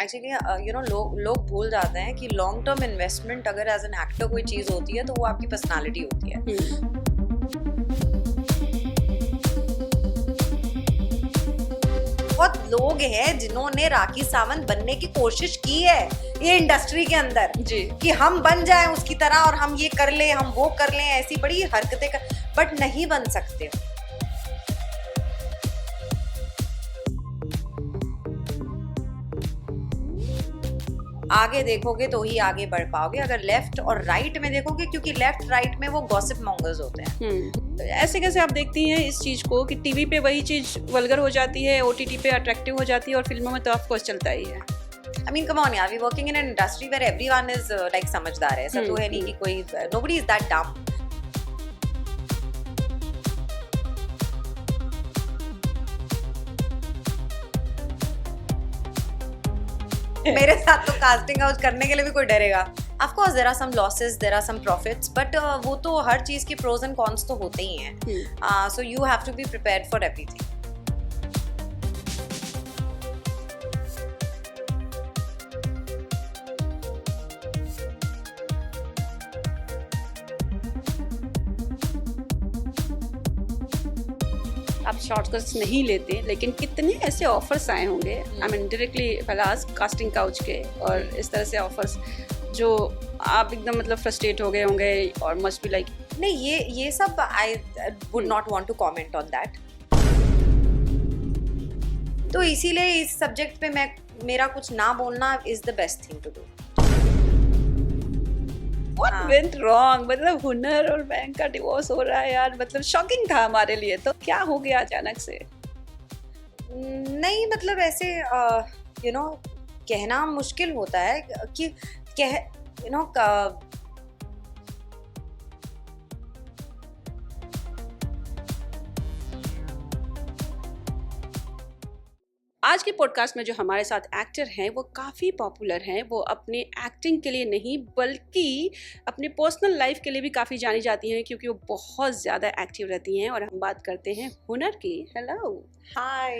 Actually लोग भूल जाते हैं कि लॉन्ग टर्म इन्वेस्टमेंट अगर एज एन एक्टर कोई चीज़ होती है तो वो आपकी पर्सनालिटी होती है। बहुत लोग हैं जिन्होंने राखी सावंत बनने की कोशिश की है ये इंडस्ट्री के अंदर जी। कि हम बन जाएं उसकी तरह और हम ये कर लें, हम वो कर लें, ऐसी बड़ी हरकतें कर, बट नहीं बन सकते। आगे देखोगे तो ही आगे बढ़ पाओगे, अगर लेफ्ट और राइट में देखोगे, क्योंकि लेफ्ट राइट में वो गॉसिप मॉन्गर्स होते हैं। ऐसे कैसे आप देखती हैं इस चीज़ को कि टीवी पे वही चीज़ वल्गर हो जाती है, ओटीटी पे अट्रैक्टिव हो जाती है और फिल्मों में तो ऑफ कोर्स चलता ही है। I mean, come on यार, we working in an industry where everyone is like समझदार है, ऐसा तो है नहीं कि कोई nobody is that dumb। मेरे साथ तो कास्टिंग हाउस करने के लिए भी कोई डरेगा। Of course there are some losses, there are some profits, but वो तो हर चीज़ की pros and cons तो होते ही हैं। So you have to be prepared for everything। आप शॉर्टकट्स नहीं लेते, लेकिन कितने ऐसे ऑफर्स आए होंगे, I mean directly Pahlaj casting couch के और इस तरह से ऑफर्स जो आप एकदम मतलब फ्रस्ट्रेट हो गए होंगे और मस्ट बी लाइक नहीं, ये सब I would not want to comment on that. तो इसीलिए इस सब्जेक्ट पे मेरा कुछ ना बोलना is the best thing to do. What went wrong? मतलब हुनर और बैंक का डिवोर्स हो रहा है यार, मतलब शॉकिंग था हमारे लिए। तो क्या हो गया अचानक से? नहीं मतलब ऐसे कहना मुश्किल होता है कि आज के पॉडकास्ट में जो हमारे साथ एक्टर हैं वो काफ़ी पॉपुलर हैं। वो अपने एक्टिंग के लिए नहीं बल्कि अपने पर्सनल लाइफ के लिए भी काफ़ी जानी जाती हैं, क्योंकि वो बहुत ज़्यादा एक्टिव रहती हैं। और हम बात करते हैं हुनर की। Hello, hi,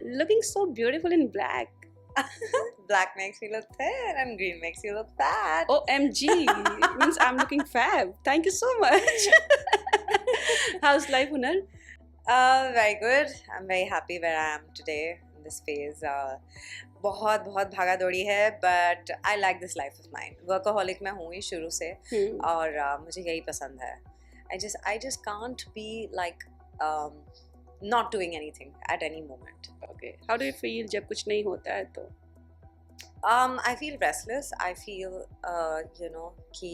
looking so beautiful in black. Black makes you look thin and green makes you look fat. OMG, means I'm looking fab. Thank you so much. How's life, Hunar? Very good. I'm very happy where I am today in this phase. बहुत भागा दौड़ी है, but I like this life of mine. Workaholic मैं हूँ ही शुरू से और मुझे यही पसंद है। I just can't be like not doing anything at any moment. Okay. How do you feel जब कुछ नहीं होता है तो? I feel restless. I feel कि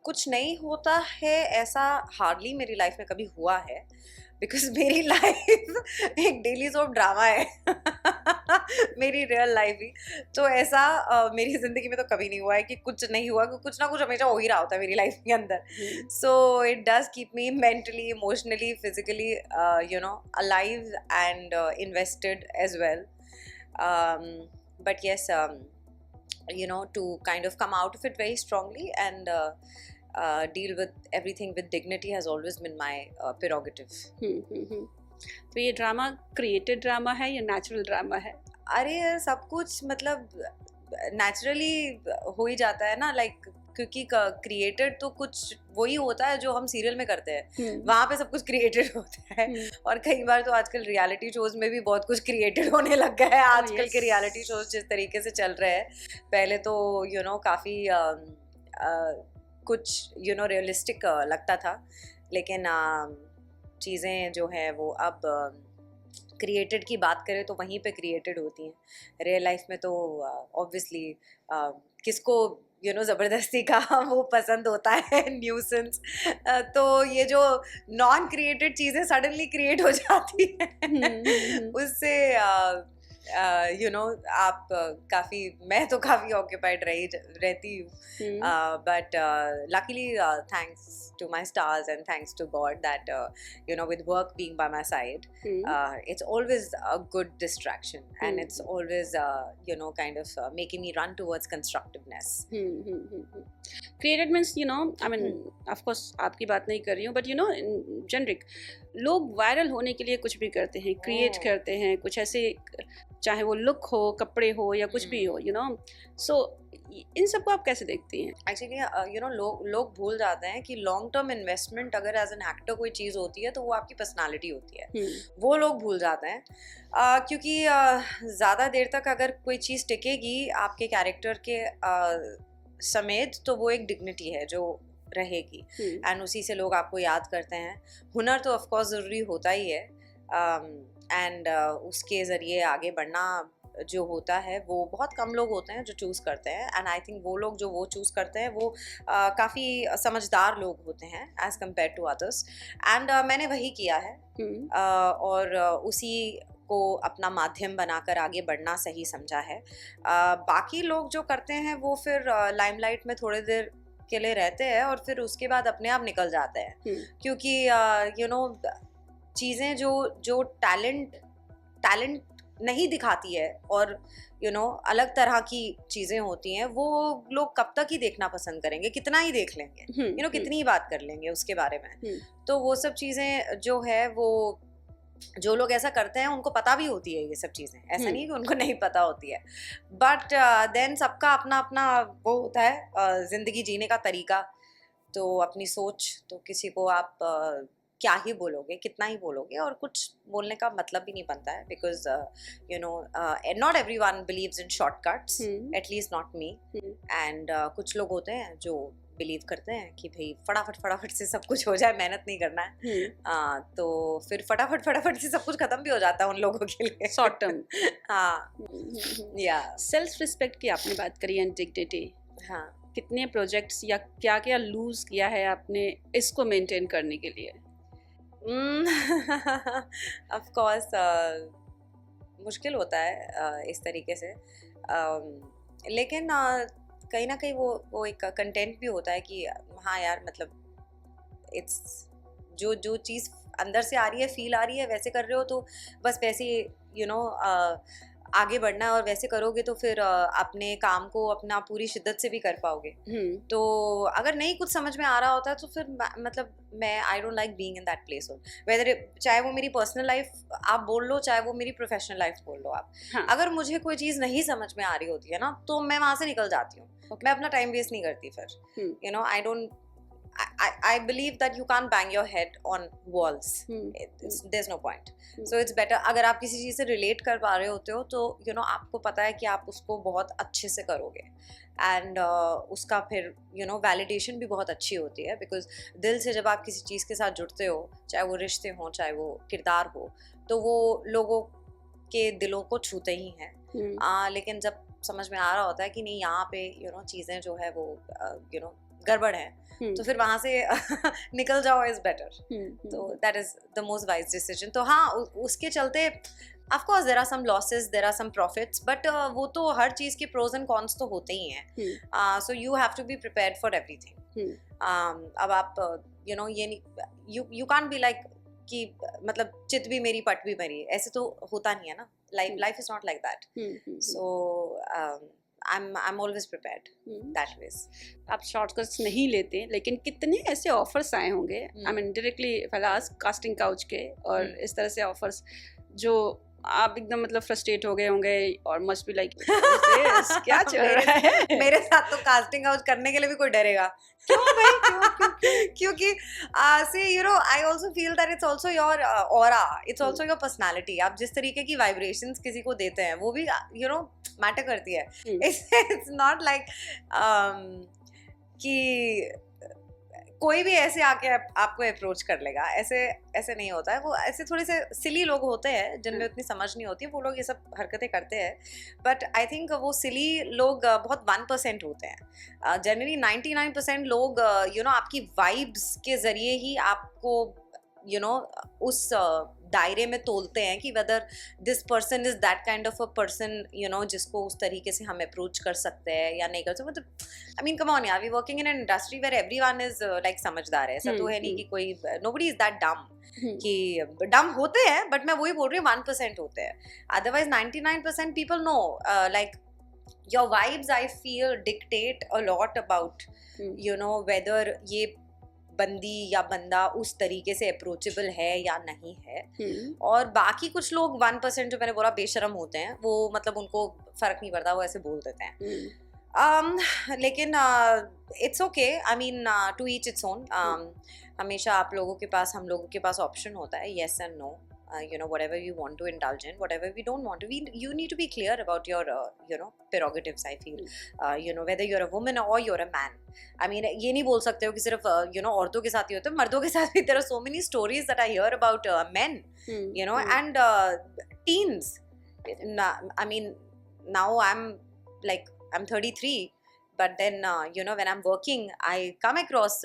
कुछ नहीं होता है ऐसा हार्डली मेरी लाइफ में कभी हुआ है, बिकॉज मेरी लाइफ एक डेली सोप ड्रामा है मेरी रियल लाइफ ही। तो ऐसा मेरी ज़िंदगी में तो कभी नहीं हुआ है कि कुछ नहीं हुआ, कुछ ना कुछ हमेशा हो ही रहा होता है मेरी लाइफ के अंदर। So it does keep me mentally, emotionally, physically alive and invested as well. But yes, to kind of come out of it very strongly and deal with everything with dignity has always been my prerogative. तो ये drama created drama है या natural drama है? अरे सब कुछ मतलब naturally हो ही जाता है ना, लाइक क्योंकि क्रिएटेड तो कुछ वही होता है जो हम सीरियल में करते हैं, वहाँ पे सब कुछ क्रिएटेड होता है। और कई बार तो आजकल रियलिटी शोज में भी बहुत कुछ क्रिएटेड होने लग गया है। आजकल के रियलिटी शोज जिस तरीके से चल रहे हैं, पहले तो काफ़ी कुछ रियलिस्टिक लगता था, लेकिन चीज़ें जो है वो अब क्रिएटेड की बात करें तो वहीं पे क्रिएटेड होती हैं। रियल लाइफ में तो ऑब्वियसली किसको ज़बरदस्ती का वो पसंद होता है, न्यूसेंस। तो ये जो नॉन क्रिएटेड चीज़ें सडनली क्रिएट हो जाती हैं उससे आप मैं तो काफ़ी ऑक्यूपाइड रहती हूँ, but luckily thanks to my stars and thanks to God that with work being by my side, it's always a good distraction and it's always kind of making me run towards constructiveness. Created means I mean of course आपकी बात नहीं कर रही हूँ, but in generic लोग viral होने के लिए कुछ भी करते हैं, क्रिएट करते हैं, कुछ ऐसे चाहे वो लुक हो, कपड़े हो या कुछ भी हो, सो इन सबको आप कैसे देखती हैं? एक्चुअली लोग भूल जाते हैं कि लॉन्ग टर्म इन्वेस्टमेंट अगर एज एन एक्टर कोई चीज़ होती है तो वो आपकी पर्सनालिटी होती है। वो लोग भूल जाते हैं क्योंकि ज़्यादा देर तक अगर कोई चीज़ टिकेगी आपके कैरेक्टर के समेत तो वो एक डिग्निटी है जो रहेगी एंड उसी से लोग आपको याद करते हैं। हुनर तो ऑफ कोर्स ज़रूरी होता ही है एंड उसके ज़रिए आगे बढ़ना जो होता है वो बहुत कम लोग होते हैं जो चूज़ करते हैं एंड आई थिंक वो लोग जो वो चूज़ करते हैं वो काफ़ी समझदार लोग होते हैं as compare to others and मैंने वही किया है और उसी को अपना माध्यम बनाकर आगे बढ़ना सही समझा है। बाकी लोग जो करते हैं वो फिर लाइमलाइट में थोड़ी देर के लिए रहते हैं और फिर उसके बाद अपने आप निकल जाते हैं क्योंकि चीज़ें जो टैलेंट नहीं दिखाती है और अलग तरह की चीज़ें होती हैं वो लोग कब तक ही देखना पसंद करेंगे, कितना ही देख लेंगे, कितनी ही बात कर लेंगे उसके बारे में। तो वो सब चीज़ें जो है वो जो लोग ऐसा करते हैं उनको पता भी होती है ये सब चीज़ें, ऐसा नहीं कि उनको नहीं पता होती है, बट देन सबका अपना अपना वो होता है ज़िंदगी जीने का तरीका। तो अपनी सोच तो किसी को आप क्या ही बोलोगे, कितना ही बोलोगे और कुछ बोलने का मतलब भी नहीं बनता है because not everyone believes in shortcuts, at least not me and कुछ लोग होते हैं जो बिलीव करते हैं कि भाई फटाफट से सब कुछ हो जाए, मेहनत नहीं करना है। तो फिर फटाफट से सब कुछ खत्म भी हो जाता है उन लोगों के लिए शॉर्ट टर्म। हाँ या सेल्फ रिस्पेक्ट की आपने बात करी एंड डिग्निटी, हाँ, कितने प्रोजेक्ट्स या क्या क्या लूज किया है आपने इसको मेंटेन करने के लिए? ऑफ कोर्स मुश्किल होता है इस तरीके से, लेकिन कहीं ना कहीं वो एक कंटेंट भी होता है कि हाँ यार मतलब इट्स जो चीज़ अंदर से आ रही है, फील आ रही है, वैसे कर रहे हो तो बस वैसे आगे बढ़ना है और वैसे करोगे तो फिर अपने काम को अपना पूरी शिद्दत से भी कर पाओगे। तो अगर नहीं कुछ समझ में आ रहा होता है तो फिर मतलब मैं I don't like being in that place, whether चाहे वो मेरी पर्सनल लाइफ आप बोल लो चाहे वो मेरी प्रोफेशनल लाइफ बोल लो आप। हाँ. अगर मुझे कोई चीज़ नहीं समझ में आ रही होती है ना तो मैं वहाँ से निकल जाती हूँ। मैं अपना टाइम वेस्ट नहीं करती फिर। I don't I believe that you can't bang your head on walls. There's no point. So it's better अगर आप किसी चीज़ से relate कर पा रहे होते हो तो आपको पता है कि आप उसको बहुत अच्छे से करोगे एंड उसका फिर वैलिडेशन भी बहुत अच्छी होती है बिकॉज दिल से जब आप किसी चीज़ के साथ जुड़ते हो, चाहे वो रिश्ते हों चाहे वो किरदार हो, तो वो लोगों के दिलों को छूते ही हैं। लेकिन जब समझ में आ रहा होता है कि नहीं यहाँ पे चीज़ें जो है वो गड़बड़ है तो फिर वहाँ से निकल जाओ इज बेटर। तो that is the most wise decision. तो हाँ उसके चलते of course there are some losses, there are some profits, but वो तो हर चीज़ के प्रोज एंड कॉन्स तो होते ही हैं। So you have to be prepared for everything. अब आप ये यू कांट बी लाइक कि मतलब चित भी मेरी पट भी मेरी, ऐसे तो होता नहीं है ना। Life is not like that. So I'm always prepared that ways. आप शॉर्टकट्स नहीं लेते, लेकिन कितने ऐसे ऑफर्स आए होंगे, I mean directly casting couch के और इस तरह से ऑफर्स जो आप एकदम मतलब फ्रस्ट्रेट हो गए होंगे और मस्ट बी लाइक क्या चल रहा है। मेरे साथ तो कास्टिंग काउच करने के लिए भी कोई डरेगा क्यों भाई? क्योंकि I also feel that it's also your aura, it's also your personality. आप जिस तरीके की वाइब्रेशंस किसी को देते हैं वो भी मैटर करती है। इट्स नॉट लाइक कि कोई भी ऐसे आके आपको अप्रोच कर लेगा, ऐसे नहीं होता है। वो ऐसे थोड़े से सिली लोग होते हैं जिनमें उतनी समझ नहीं होती है, वो लोग ये सब हरकतें करते हैं। बट आई थिंक वो सिली लोग बहुत 1% होते हैं। जनरली 99% लोग आपकी वाइब्स के ज़रिए ही आपको उस दायरे में तोलते हैं कि whether this person is that kind of a person जिसको उस तरीके से हम अप्रोच कर सकते हैं या नहीं कर सकते। मतलब आई मीन कम ऑन यार, we working in an industry where everyone is like समझदार है। ऐसा तो है नहीं कि कोई नोबडी इज दैट डम कि डम होते हैं, बट मैं वही बोल रही हूँ 1% होते हैं। Otherwise 99% people know like your vibes I feel dictate a lot about whether ये बंदी या बंदा उस तरीके से अप्रोचेबल है या नहीं है। और बाकी कुछ लोग 1% जो मैंने बोला बेशरम होते हैं, वो मतलब उनको फर्क नहीं पड़ता, वो ऐसे बोल देते हैं। लेकिन it's okay, I mean to each its own. हमेशा आप लोगों के पास, हम लोगों के पास ऑप्शन होता है, yes and no, you know, whatever you want to indulge in, whatever we don't want to, you need to be clear about your you know, prerogatives, I feel. You know, whether you're a woman or you're a man, I mean, ये नहीं बोल सकते हो कि सिर्फ you know, औरतों के साथ ही होता है, मर्दों के साथ भी। there are so many stories that I hear about men, you know, and teens. I mean, now I'm 33, but then you know, when I'm working, I come across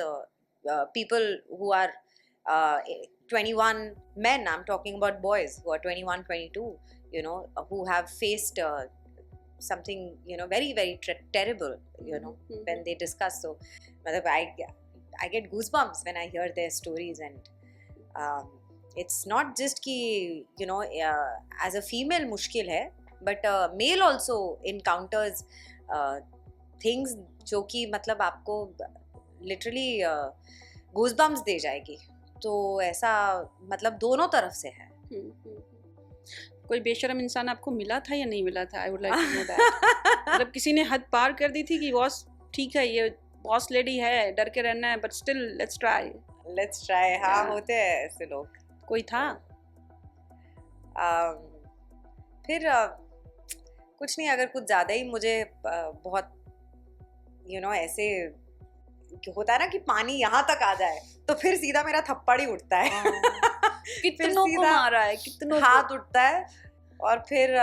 people who are 21 men. I'm talking about boys who are 21, 22, you know, who have faced something, you know, very, very terrible, you know, when they discuss. So I get goosebumps when I hear their stories. And it's not just ki, you know, as a female mushkil hai, but male also encounters things जो कि मतलब आपको literally goosebumps दे जाएगी। तो ऐसा मतलब दोनों तरफ से है। कोई बेशरम इंसान आपको मिला था या नहीं मिला था? I would like to know that. मतलब किसी ने हद पार कर दी थी कि बॉस ठीक है, ये बॉस लेडी है, डर के रहना है, बट स्टिल लेट्स ट्राई। हाँ, होते हैं ऐसे लोग। कोई था? फिर कुछ नहीं, अगर कुछ ज़्यादा ही मुझे बहुत you know, ऐसे होता है ना कि पानी यहाँ तक आ जाए, तो फिर सीधा मेरा थप्पड़ ही उठता है। कितनों को मारा है, कितनों हाथ उठता है, और फिर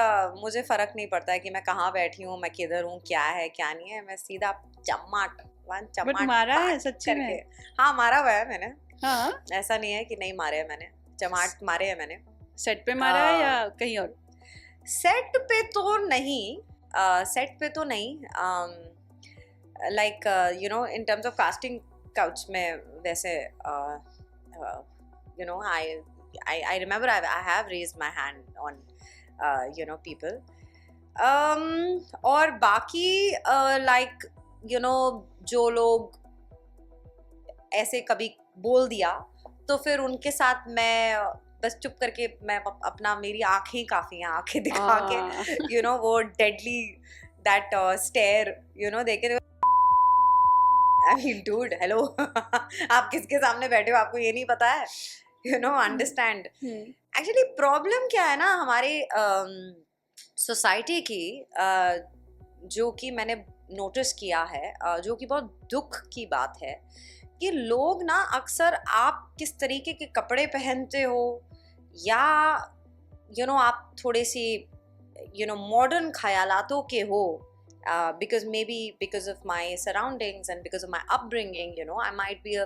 मुझे फर्क नहीं पड़ता है कि मैं कहाँ बैठी हूँ, मैं किधर हूँ, क्या है क्या नहीं है, मैं सीधा चमाट मारा है सच्ची में? हाँ, मारा हुआ है मैंने। हाँ, ऐसा नहीं है कि नहीं मारे हैं मैंने, चमाट मारे हैं मैंने। सेट पे मारा है या कहीं और? सेट पे तो नहीं, like you know, in terms of casting couch में वैसे you know, I remember I have raised my hand on you know, people. और बाकी like you know, जो लोग ऐसे कभी बोल दिया तो फिर उनके साथ मैं बस चुप करके, मैं अपना, मेरी आंखें काफ़ी हैं, आंखें दिखा के you know, वो deadly that stare, you know, देखे। I mean, dude, hello. आप किसके सामने बैठे हो, आपको ये नहीं पता है, you know, understand. Actually, problem क्या है ना हमारे सोसाइटी की, जो कि मैंने नोटिस किया है, जो कि बहुत दुख की बात है, कि लोग ना अक्सर आप किस तरीके के कपड़े पहनते हो, या you know, आप थोड़े सी you know, मॉडर्न ख्यालातों के हो, because of my surroundings and because of my upbringing, you know, I might be a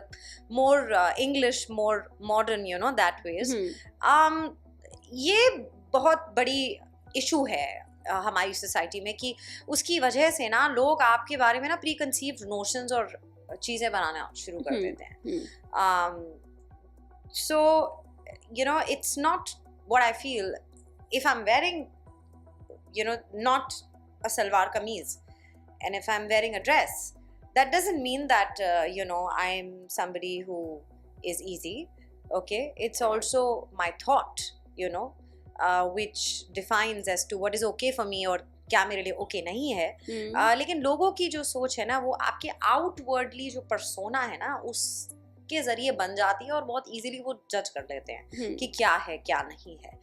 more English, more modern, you know, that ways. ये बहुत बड़ी इशू है हमारी सोसाइटी में, कि उसकी वजह से ना लोग आपके बारे में ना प्री कंसीव्ड नोशंस और चीज़ें बनाना शुरू कर देते हैं। So you know, it's not what I feel if I'm wearing, you know, not a salwar kameez, and if I'm wearing a dress, that doesn't mean that you know, I'm somebody who is easy. Okay, it's also my thought, you know, which defines as to what is okay for me और क्या मेरे लिए okay नहीं है। लेकिन लोगों की जो सोच है ना, वो आपके आउटवर्डली जो पर्सोना है ना, उसके जरिए बन जाती है, और बहुत इजीली वो जज कर लेते हैं कि क्या है क्या नहीं है।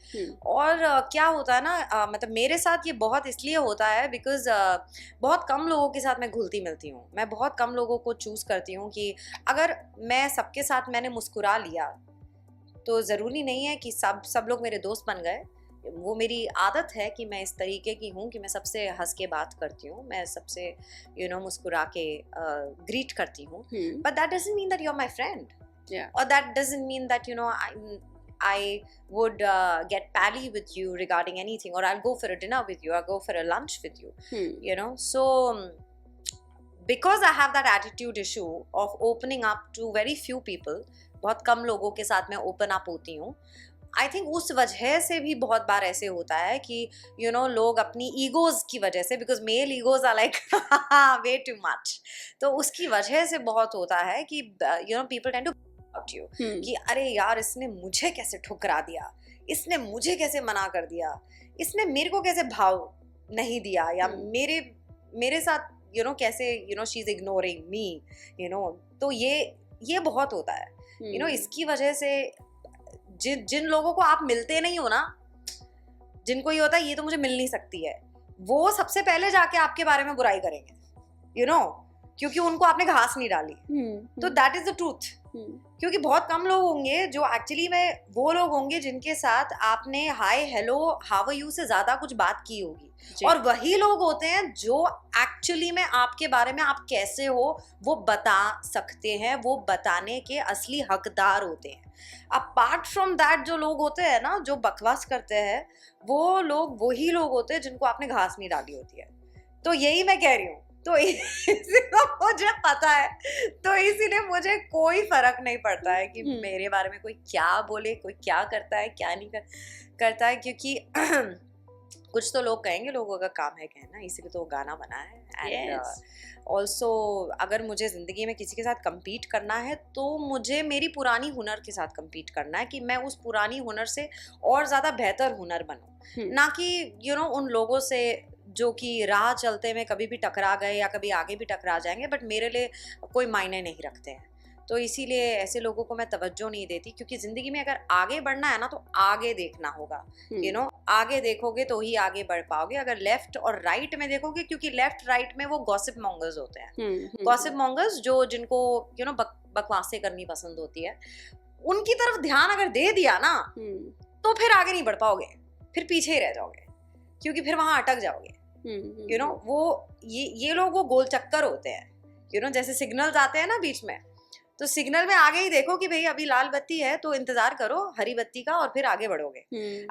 और क्या होता है ना, मतलब मेरे साथ ये बहुत इसलिए होता है बिकॉज बहुत कम लोगों के साथ मैं घुलती मिलती हूँ, मैं बहुत कम लोगों को चूज़ करती हूँ। कि अगर मैं सबके साथ मैंने मुस्कुरा लिया, तो ज़रूरी नहीं है कि सब लोग मेरे दोस्त बन गए। वो मेरी आदत है कि मैं इस तरीके की हूँ कि मैं सबसे हंस के बात करती हूँ, मैं सबसे you know, मुस्कुरा के ग्रीट करती हूँ। But that doesn't mean that you are my friend, और that doesn't mean that, you know, I would get pally with you regarding anything, or I'll go for a dinner with you, or go for a lunch with you, you know. So because I have that attitude issue of opening up to very few people, बहुत कम लोगों के साथ मैं open up होती हूँ, I think उस वजह से भी बहुत बार ऐसे होता है कि लोग अपनी ईगोज की वजह से, because male egos are like way too much, तो उसकी वजह से बहुत होता है कि people tend to about you कि अरे यार इसने मुझे कैसे ठुकरा दिया, इसने मुझे कैसे मना कर दिया, इसने मेरे को कैसे भाव नहीं दिया, या मेरे साथ कैसे शी इज इग्नोरिंग मी, तो ये बहुत होता है। इसकी वजह से जिन लोगों को आप मिलते नहीं हो ना, जिनको ये होता है ये तो मुझे मिल नहीं सकती है, वो सबसे पहले जाके आपके बारे में बुराई करेंगे, क्योंकि उनको आपने घास नहीं डाली। तो दैट इज द ट्रूथ। क्योंकि बहुत कम लोग होंगे जो एक्चुअली में वो लोग होंगे जिनके साथ आपने hi hello how are you से ज्यादा कुछ बात की होगी, और वही लोग होते हैं जो एक्चुअली में आपके बारे में आप कैसे हो वो बता सकते हैं, वो बताने के असली हकदार होते हैं। अपार्ट फ्रॉम दैट जो लोग होते हैं ना, जो बकवास करते हैं, वो लोग वही लोग होते हैं जिनको आपने घास नहीं डाली होती है। तो यही मैं कह रही हूँ, तो इसीलिए मुझे पता है, तो इसीलिए मुझे कोई फर्क नहीं पड़ता है कि मेरे बारे में कोई क्या बोले, कोई क्या करता है क्या नहीं करता है, क्योंकि कुछ तो लोग कहेंगे, लोगों का काम है कहना, इसीलिए तो गाना बना है। एंड ऑल्सो अगर मुझे ज़िंदगी में किसी के साथ compete करना है तो मुझे मेरी पुरानी हुनर के साथ compete करना है, कि मैं उस पुरानी हुनर से और ज़्यादा बेहतर हुनर बनूं, ना कि उन लोगों से जो कि राह चलते में कभी भी टकरा गए या कभी आगे भी टकरा जाएंगे, बट मेरे लिए कोई मायने नहीं रखते हैं। तो इसीलिए ऐसे लोगों को मैं तवज्जो नहीं देती, क्योंकि ज़िंदगी में अगर आगे बढ़ना है ना तो आगे देखना होगा। आगे देखोगे तो ही आगे बढ़ पाओगे। अगर लेफ्ट और राइट में देखोगे, क्योंकि लेफ्ट राइट में वो गॉसिप मॉन्गर्स होते हैं, गॉसिप मॉन्गर्स जिनको बकवासें करनी पसंद होती है, उनकी तरफ ध्यान अगर दे दिया ना तो फिर आगे नहीं बढ़ पाओगे, फिर पीछे ही रह जाओगे, क्योंकि फिर वहां अटक जाओगे। वो ये लोग वो गोल चक्कर होते हैं। जैसे सिग्नल्स आते हैं ना बीच में, तो सिग्नल में आगे ही देखो कि भाई अभी लाल बत्ती है तो इंतजार करो हरी बत्ती का, और फिर आगे बढ़ोगे।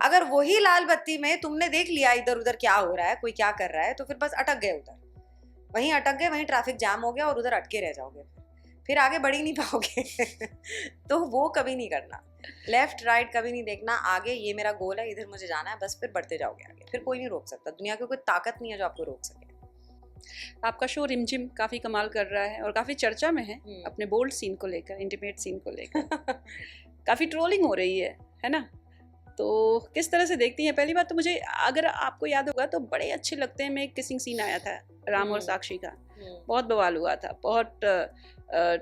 अगर वही लाल बत्ती में तुमने देख लिया इधर उधर क्या हो रहा है, कोई क्या कर रहा है, तो फिर बस अटक गए, उधर वहीं अटक गए, वहीं ट्रैफिक जाम हो गया और उधर अटके रह जाओगे, फिर आगे बढ़ ही नहीं पाओगे। तो वो कभी नहीं करना, लेफ्ट राइट कभी नहीं देखना, आगे ये मेरा गोल है, इधर मुझे जाना है, बस फिर बढ़ते जाओगे आगे, फिर कोई नहीं रोक सकता, दुनिया की कोई ताकत नहीं है जो आपको रोक सके। आपका शो रिमझिम काफ़ी कमाल कर रहा है और काफ़ी चर्चा में है अपने बोल्ड सीन को लेकर, इंटीमेट सीन को लेकर। काफ़ी ट्रोलिंग हो रही है ना? तो किस तरह से देखती हैं? पहली बात तो मुझे, अगर आपको याद होगा तो बड़े अच्छे लगते हैं, में किसिंग सीन आया था राम और साक्षी का, बहुत बवाल हुआ था, बहुत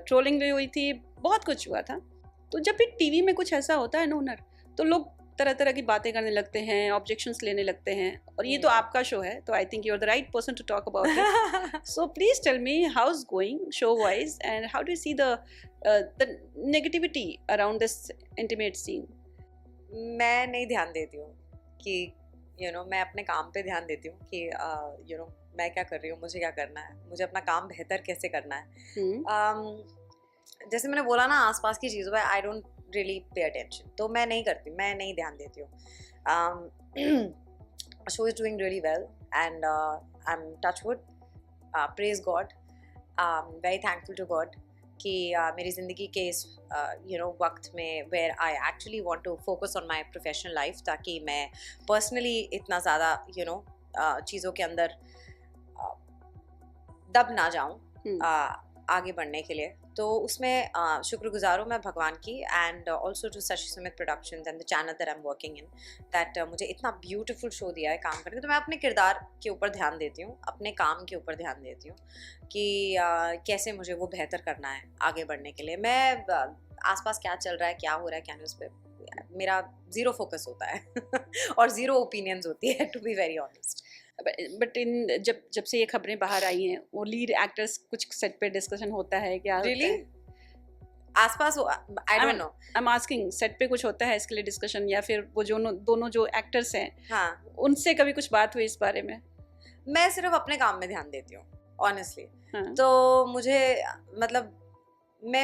ट्रोलिंग भी हुई थी, बहुत कुछ हुआ था। तो जब भी टीवी में कुछ ऐसा होता है ना हुनर, तो लोग तरह तरह की बातें करने लगते हैं, ऑब्जेक्शंस लेने लगते हैं, और ये तो आपका शो है, तो I think you are the right person to talk about it. So please tell me how is going show wise, and how do you see the negativity around this intimate scene? मैं नहीं ध्यान देती हूँ कि मैं अपने काम पे ध्यान देती हूँ कि मैं क्या कर रही हूँ, मुझे क्या करना है, मुझे अपना काम बेहतर कैसे करना है। जैसे मैंने बोला ना, आसपास की चीज़ों पे I don't really pay attention, तो मैं नहीं करती, मैं नहीं ध्यान देती हूँ। Show is doing really well and I am touch wood, praise God, very thankful to God कि मेरी ज़िंदगी के इस वक्त में where I actually want to focus on my professional life, ताकि मैं पर्सनली इतना ज़्यादा चीज़ों के अंदर दब ना जाऊँ आगे बढ़ने के लिए। तो उसमें शुक्रगुजार हूँ मैं भगवान की, and also to Shashi Sumit productions and the channel that I am working in, that मुझे इतना ब्यूटीफुल शो दिया है काम करने। तो मैं अपने किरदार के ऊपर ध्यान देती हूँ, अपने काम के ऊपर ध्यान देती हूँ कि कैसे मुझे वो बेहतर करना है आगे बढ़ने के लिए। मैं आसपास क्या चल रहा है, क्या हो रहा है, क्या नहीं, उस पर मेरा ज़ीरो फोकस होता है और ज़ीरो ओपिनियंस होती है, to be very honest. But in जब से ये खबरें बाहर आई हैं, वो लीड एक्टर्स कुछ सेट पे डिस्कशन होता है क्या? Really? आसपास I don't know, I am asking, set पे कुछ होता है इसके लिए डिस्कशन, या फिर वो जो दोनों जो एक्टर्स हैं, हाँ, उनसे कभी कुछ बात हुई इस बारे में? मैं सिर्फ अपने काम में ध्यान देती हूँ ऑनेस्टली। हाँ. तो मुझे मतलब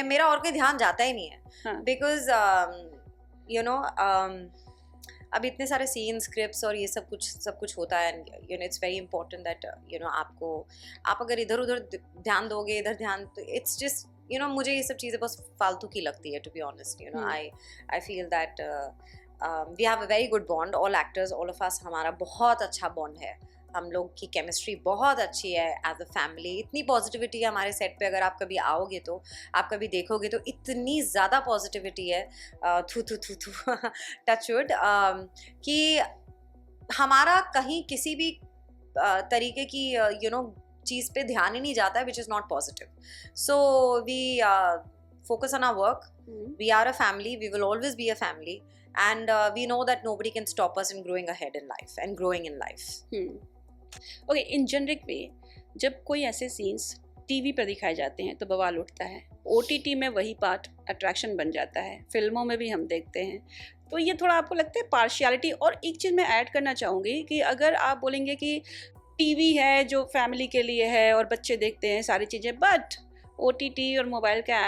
मेरा और कोई ध्यान जाता ही नहीं है, बिकॉज अब इतने सारे सीन स्क्रिप्ट्स और ये सब कुछ होता है, इट्स वेरी इंपॉर्टेंट दैट आप अगर इधर उधर ध्यान दोगे, इधर ध्यान, तो इट्स जस्ट मुझे ये सब चीज़ें बस फालतू की लगती है, to be honest. I feel that we have a very good bond, all actors, all of us, हमारा बहुत अच्छा बॉन्ड है, हम लोग की केमिस्ट्री बहुत अच्छी है एज अ फैमिली। इतनी पॉजिटिविटी है हमारे सेट पे, अगर आप कभी आओगे तो आप कभी देखोगे तो इतनी ज़्यादा पॉजिटिविटी है, थू थू थू थू टचवुड, कि हमारा कहीं किसी भी तरीके की चीज़ पे ध्यान ही नहीं जाता है, which is not positive. So we focus on our work. We are a family, we will always be a family, and we know that nobody can stop us in growing ahead in life and growing in life. Okay, in generic way जब कोई ऐसे scenes TV पर दिखाए जाते हैं तो बवाल उठता है, ओटीटी में वही पार्ट अट्रैक्शन बन जाता है, फिल्मों में भी हम देखते हैं, तो ये थोड़ा आपको लगता है पार्शियलिटी? और एक चीज़ मैं ऐड करना चाहूँगी कि अगर आप बोलेंगे कि टीवी है जो फैमिली के लिए है और बच्चे देखते हैं सारी चीज़ें, बट ओटीटी और मोबाइल का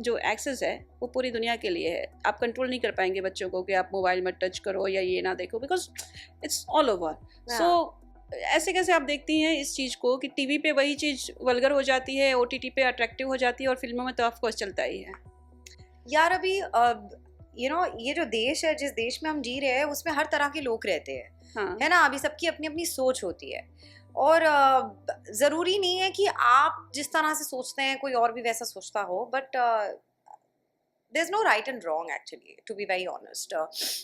जो एक्सेस है वो पूरी दुनिया के लिए है, आप कंट्रोल नहीं कर पाएंगे बच्चों को कि आप मोबाइल में टच करो या ये ना देखो, बिकॉज इट्स ऑल ओवर। सो ऐसे कैसे आप देखती हैं इस चीज़ को कि टीवी पे वही चीज़ वल्गर हो जाती है, ओटीटी पे अट्रैक्टिव हो जाती है और फिल्मों में तो ऑफकोर्स चलता ही है? यार अभी ये जो देश है, जिस देश में हम जी रहे हैं, उसमें हर तरह के लोग रहते हैं, हाँ, है ना। अभी सबकी अपनी अपनी सोच होती है, और ज़रूरी नहीं है कि आप जिस तरह से सोचते हैं कोई और भी वैसा सोचता हो, but there's no right and wrong, actually, to be very honest.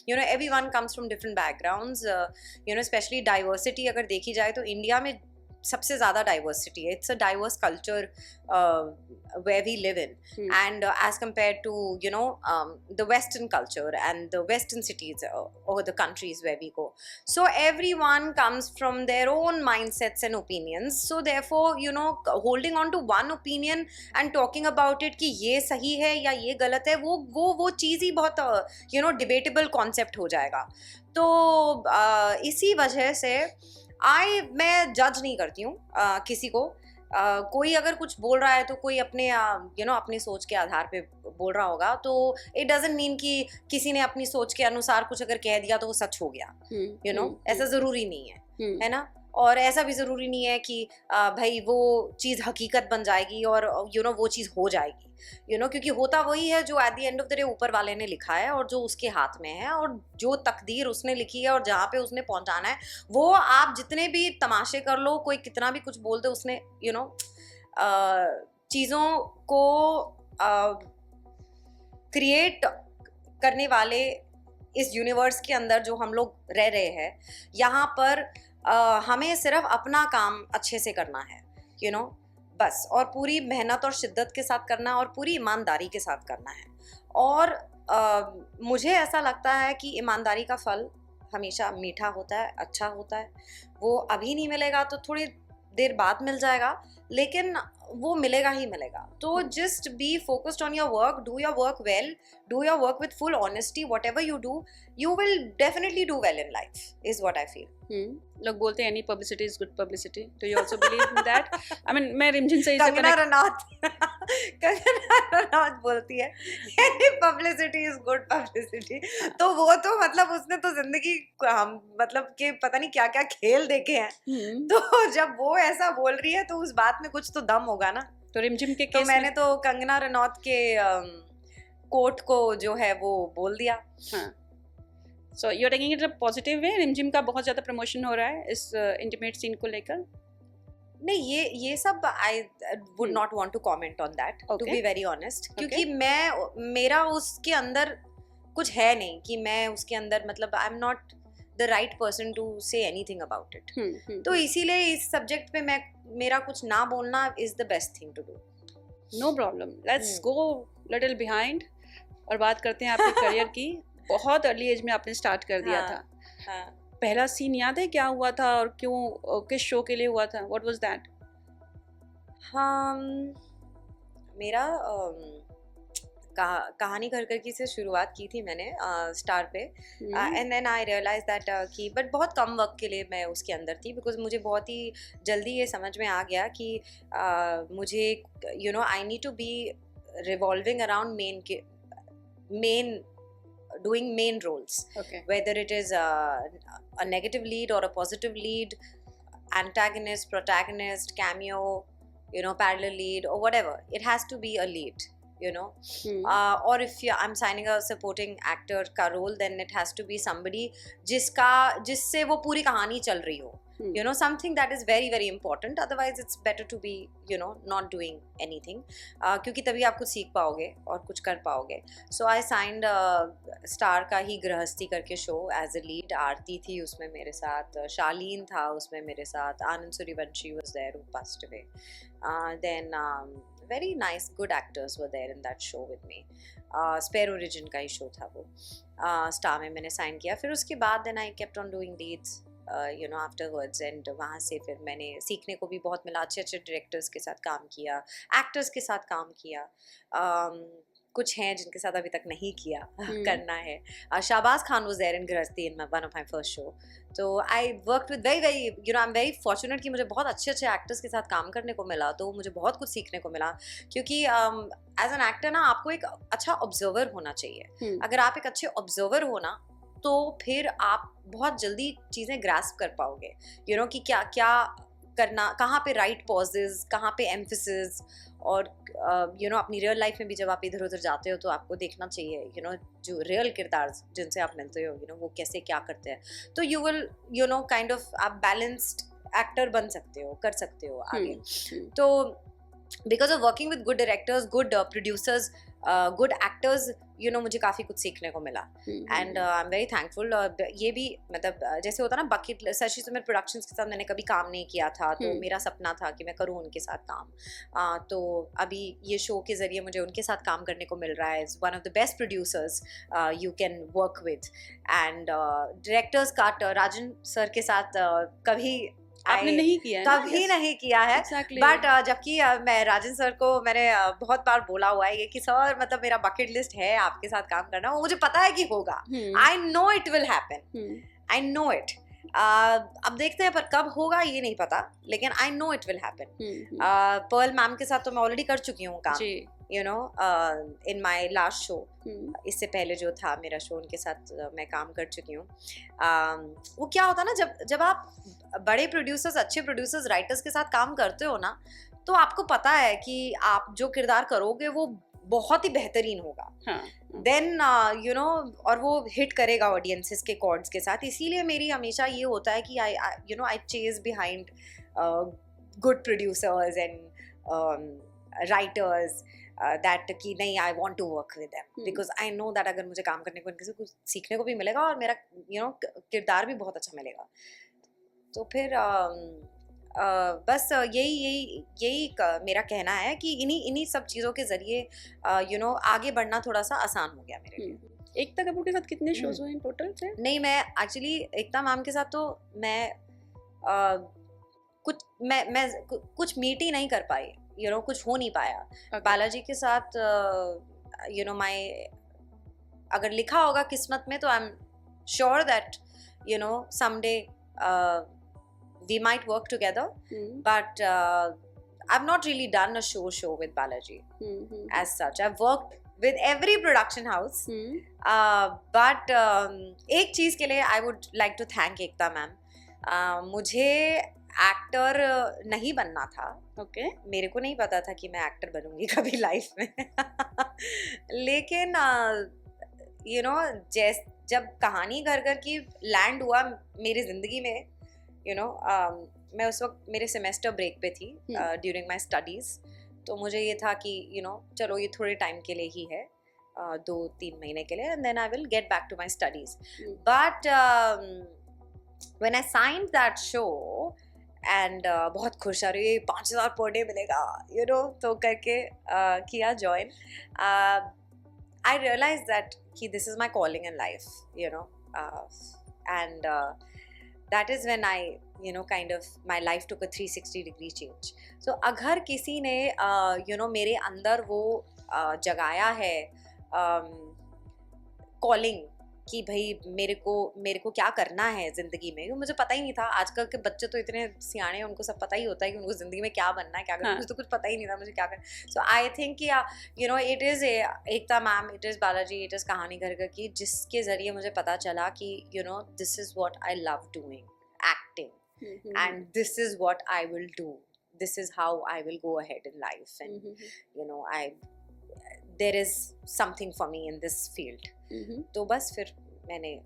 Everyone comes from different backgrounds, especially diversity अगर देखी जाए तो इंडिया में सबसे ज़्यादा डाइवर्सिटी है, it's a diverse culture where we live in, and as compared to the western culture and the western cities or the countries where we go. So everyone comes from their own mindsets and opinions, so therefore holding on to one opinion and talking about it कि ये सही है या ये गलत है, वो चीज़ ही बहुत debatable concept हो जाएगा। तो इसी वजह से मैं जज नहीं करती हूँ किसी को। कोई अगर कुछ बोल रहा है तो कोई अपने अपनी सोच के आधार पे बोल रहा होगा, तो इट डजंट मीन कि किसी ने अपनी सोच के अनुसार कुछ अगर कह दिया तो वो सच हो गया, ऐसा ज़रूरी नहीं है ना। और ऐसा भी ज़रूरी नहीं है कि भाई वो चीज़ हकीकत बन जाएगी और वो चीज़ हो जाएगी, क्योंकि होता वही है जो at the end of the day ऊपर वाले ने लिखा है और जो उसके हाथ में है, और जो तकदीर उसने लिखी है और जहाँ पे उसने पहुँचाना है, वो आप जितने भी तमाशे कर लो, कोई कितना भी कुछ बोल दे, उसने चीज़ों को क्रिएट करने वाले इस यूनिवर्स के अंदर जो हम लोग रह रहे हैं, यहाँ पर हमें सिर्फ अपना काम अच्छे से करना है, बस, और पूरी मेहनत और शिद्दत के साथ करना और पूरी ईमानदारी के साथ करना है। और मुझे ऐसा लगता है कि ईमानदारी का फल हमेशा मीठा होता है, अच्छा होता है। वो अभी नहीं मिलेगा तो थोड़ी देर बाद मिल जाएगा, लेकिन वो मिलेगा ही मिलेगा। तो just be focused on your work, do your work well, do your work with full honesty, what ever you do, you will definitely do well in life, is what I feel. लोग बोलते हैं any publicity is good publicity, do you also believe in that? I mean, मैं रिमझिम से कंगना रनौत बोलती है any publicity is good publicity, तो वो तो मतलब उसने तो जिंदगी मतलब कि पता नहीं क्या क्या खेल देखे हैं, तो जब वो ऐसा बोल रही है तो उस बात में कुछ तो दम होगा ना। तो रिमझिम के तो मैंने तो कंगना रनौत के कोट को जो है वो बोल दिया। हाँ, so you are taking it a positive way? Rimjhim का बहुत ज़्यादा प्रमोशन हो रहा है इस इंटीमेट सीन को लेकर? नहीं, ये सब I would not want to comment on that, to be very honest, क्योंकि मेरा उसके अंदर कुछ है नहीं कि मैं उसके अंदर, मतलब I am not the right person to say anything about it. तो इसीलिए इस सब्जेक्ट पे मेरा कुछ ना बोलना is the best thing to do. No problem, let's go little behind और बात करते हैं आपके करियर की। बहुत अर्ली एज में आपने स्टार्ट कर दिया था। हाँ। पहला सीन याद है क्या हुआ था और क्यों, किस शो के लिए हुआ था? What was that? हाँ, मेरा कहानी घर घर की से शुरुआत की थी मैंने स्टार पे, and then I realize that कि बट बहुत कम वक्त के लिए मैं उसके अंदर थी, बिकॉज मुझे बहुत ही जल्दी ये समझ में आ गया कि मुझे I need to be revolving around doing main roles, whether it is a negative lead or a positive lead, antagonist, protagonist, cameo, parallel lead or whatever, it has to be a lead, you know. Hmm. Or if I'm signing a supporting actor का role, then it has to be somebody जिससे वो पूरी कहानी चल रही हो. Hmm. You know, something that is very very important. Otherwise it's better to be, you know, not doing anything. क्योंकि तभी आप कुछ सीख पाओगे और कुछ कर पाओगे. So I signed स्टार का ही गृहस्थी करके शो एज अ लीड. आरती थी उसमें मेरे साथ, शालीन था उसमें मेरे साथ, आनंद Suryavanshi was there who passed away. Then very nice good actors were there in that show with me. Spare origin का ही शो था वो. स्टार में मैंने साइन किया. फिर उसके बाद then I kept on doing leads you know afterwards. And वहाँ से फिर मैंने सीखने को भी बहुत मिला. अच्छे अच्छे डायरेक्टर्स के साथ काम किया, एक्टर्स के साथ काम किया. कुछ हैं जिनके साथ अभी तक नहीं किया. करना है. Shahbaz Khan was there in Grihasthi in one of my first show. तो I work with very very, you know, I am very fortunate कि मुझे बहुत अच्छे अच्छे एक्टर्स के साथ काम करने को मिला. तो मुझे बहुत कुछ सीखने को मिला. क्योंकि एज एन एक्टर ना आपको एक अच्छा ऑब्जर्वर होना चाहिए. अगर आप एक अच्छे ऑब्जर्वर हो ना, तो फिर आप बहुत जल्दी चीज़ें ग्रास्प कर पाओगे. यू नो कि क्या क्या करना, कहाँ पे राइट पॉजेज, कहाँ पे एम्फेसिस. और यू नो अपनी रियल लाइफ में भी जब आप इधर उधर जाते हो तो आपको देखना चाहिए, यू नो, जो रियल किरदार जिनसे आप मिलते हो, यू नो, वो कैसे क्या करते हैं. तो you will, you know, kind of आप बैलेंस्ड एक्टर बन सकते हो, कर सकते हो आगे. तो because of working with good directors, good producers, good actors, you know, मुझे काफ़ी कुछ सीखने को मिला. And I am very thankful. ये भी मतलब जैसे होता ना बकेट, शशि सुमेर प्रोडक्शंस के साथ मैंने कभी काम नहीं किया था, तो मेरा सपना था कि मैं करूँ उनके साथ काम. तो अभी ये शो के ज़रिए मुझे उनके साथ काम करने को मिल रहा है. One of the best producers you can work with. And directors का राजन सर के साथ कभी आपने नहीं किया है, कभी नहीं किया है. बट जबकि मैं राजन सर को मैंने बहुत बार बोला हुआ है कि सर मतलब मेरा बकेट लिस्ट है आपके साथ काम करना. वो मुझे पता है कि होगा. आई know it will happen. I know it. अब देखते हैं, पर कब होगा ये नहीं पता, लेकिन I know it will happen. Pearl ma'am के साथ तो मैं ऑलरेडी कर चुकी हूँ काम, you know, in my last show. इससे पहले जो था मेरा शो, उनके साथ मैं काम कर चुकी हूँ. वो क्या होता है ना, जब आप बड़े प्रोड्यूसर्स, अच्छे प्रोड्यूसर्स, राइटर्स के साथ काम करते हो ना, तो आपको पता है कि आप जो किरदार करोगे वो बहुत ही बेहतरीन होगा. देन यू नो, और वो हिट करेगा ऑडियंसेस के कॉर्ड्स के साथ. इसीलिए मेरी हमेशा ये होता है कि I you know I chase behind good producers and writers that कि नहीं, I want to work with them because I know that अगर मुझे काम करने को इनके से कुछ सीखने को भी मिलेगा और मेरा, यू नो, किरदार भी बहुत अच्छा मिलेगा. तो फिर बस यही मेरा कहना है कि इन्हीं सब चीज़ों के ज़रिए यू नो आगे बढ़ना थोड़ा सा आसान हो गया मेरे लिए. एकता कपूर के साथ कितने शोज हुए इन टोटल से? नहीं, मैं एक्चुअली एकता मैम के साथ तो मैं कुछ मीट ही नहीं कर पाई, यू नो, कुछ हो नहीं पाया. बालाजी के साथ यू नो माई, अगर लिखा होगा किस्मत में, तो I am sure that, you know, someday we might work together. But I've not really done a show with Balaji as such. I've worked with every production house. But एक चीज़ के लिए I would like to thank Ekta ma'am. मुझे actor नहीं बनना था. Okay. मेरे को नहीं पता था कि मैं एक्टर बनूंगी कभी लाइफ में. लेकिन यू नो, जब कहानी घर घर की लैंड हुआ मेरी ज़िंदगी में, यू नो, मैं उस वक्त मेरे सेमेस्टर ब्रेक पे थी ड्यूरिंग माय स्टडीज़. तो मुझे ये था कि यू नो चलो ये थोड़े टाइम के लिए ही है, 2-3 महीने के लिए, and then I will get back to my studies. But when I signed that show and बहुत खुश आ रही, 5,000 पर डे मिलेगा, यू नो, तो करके किया join. I realized that this is my calling in life, you know, and that is when I, you know, kind of my life took a 360-degree change. So अगर किसी ने you know मेरे अंदर वो जगाया है calling कि भाई मेरे को क्या करना है ज़िंदगी में, मुझे पता ही नहीं था. आजकल के बच्चे तो इतने सियाने हैं, उनको सब पता ही होता है कि उनको ज़िंदगी में क्या बनना है, क्या करना है. मुझे तो कुछ पता ही नहीं था मुझे क्या करना. सो आई थिंक कि you no it is Ekta ma'am, it is Balaji, it is कहानी घर घर की, जिसके ज़रिए मुझे पता चला कि you know this is what I love doing, acting, and this is what I will do, this is how I will go ahead in life. And you know there is something for me in this field. तो बस फिर मैंने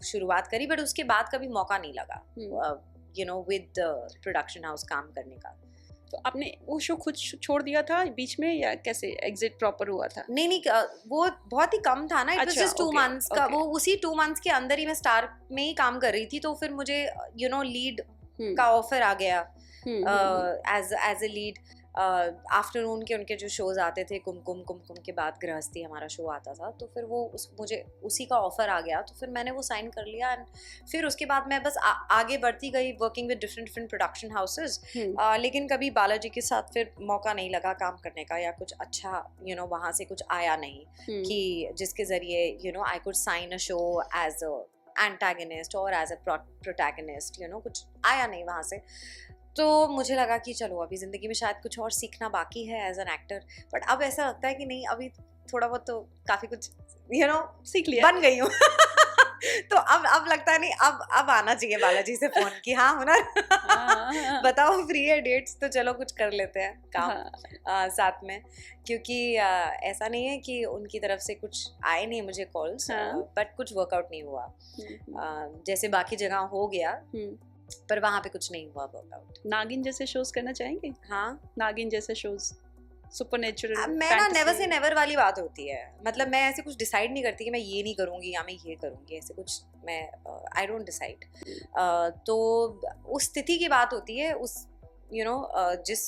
शुरुआत करी, but उसके बाद कभी मौका नहीं लगा you know with production house काम करने का। तो आपने वो शो खुद छोड़ दिया था बीच में या कैसे एग्जिट प्रॉपर हुआ था? नहीं वो बहुत ही कम था ना, इट वाज जस्ट 2 मंथ्स का। वो उसी 2 मंथ्स के अंदर ही मैं स्टार में ही काम कर रही थी, तो फिर मुझे यू नो लीड का ऑफर आ गया एज ए लीड। आफ्टरनून के उनके जो शोज आते थे, कुमकुम के बाद गृहस्थी हमारा शो आता था, तो फिर वो मुझे उसी का ऑफर आ गया, तो फिर मैंने वो साइन कर लिया। एंड फिर उसके बाद मैं बस आगे बढ़ती गई, working with different production houses. लेकिन कभी बालाजी के साथ फिर मौका नहीं लगा काम करने का, या कुछ अच्छा यू नो वहाँ से कुछ आया नहीं कि जिसके जरिए you know I could sign a show as a antagonist और as a protagonist, you know कुछ आया नहीं वहाँ से। तो मुझे लगा कि चलो अभी ज़िंदगी में शायद कुछ और सीखना बाकी है एज एन एक्टर, बट अब ऐसा लगता है कि नहीं, अभी थोड़ा बहुत तो काफ़ी कुछ यू नो सीख लिया, बन गई हूँ। तो अब लगता है नहीं, अब आना चाहिए बालाजी से फ़ोन कि हाँ हुनर बताओ फ्री है डेट्स, तो चलो कुछ कर लेते हैं काम साथ में। क्योंकि ऐसा नहीं है कि उनकी तरफ से कुछ आए नहीं मुझे कॉल्स, बट कुछ वर्कआउट नहीं हुआ जैसे बाकी जगह हो गया, पर वहाँ पे कुछ नहीं हुआ वर्कआउट। नागिन जैसे शोज करना चाहेंगे? हाँ, नागिन जैसे शोज, सुपरनेचुरल। मैं ना नेवर से नेवर वाली बात होती है, मतलब मैं ऐसे कुछ डिसाइड नहीं करती कि मैं ये नहीं करूँगी या मैं ये करूँगी, ऐसे कुछ मैं आई डोंट डिसाइड। तो उस स्थिति की बात होती है, उस यू नो जिस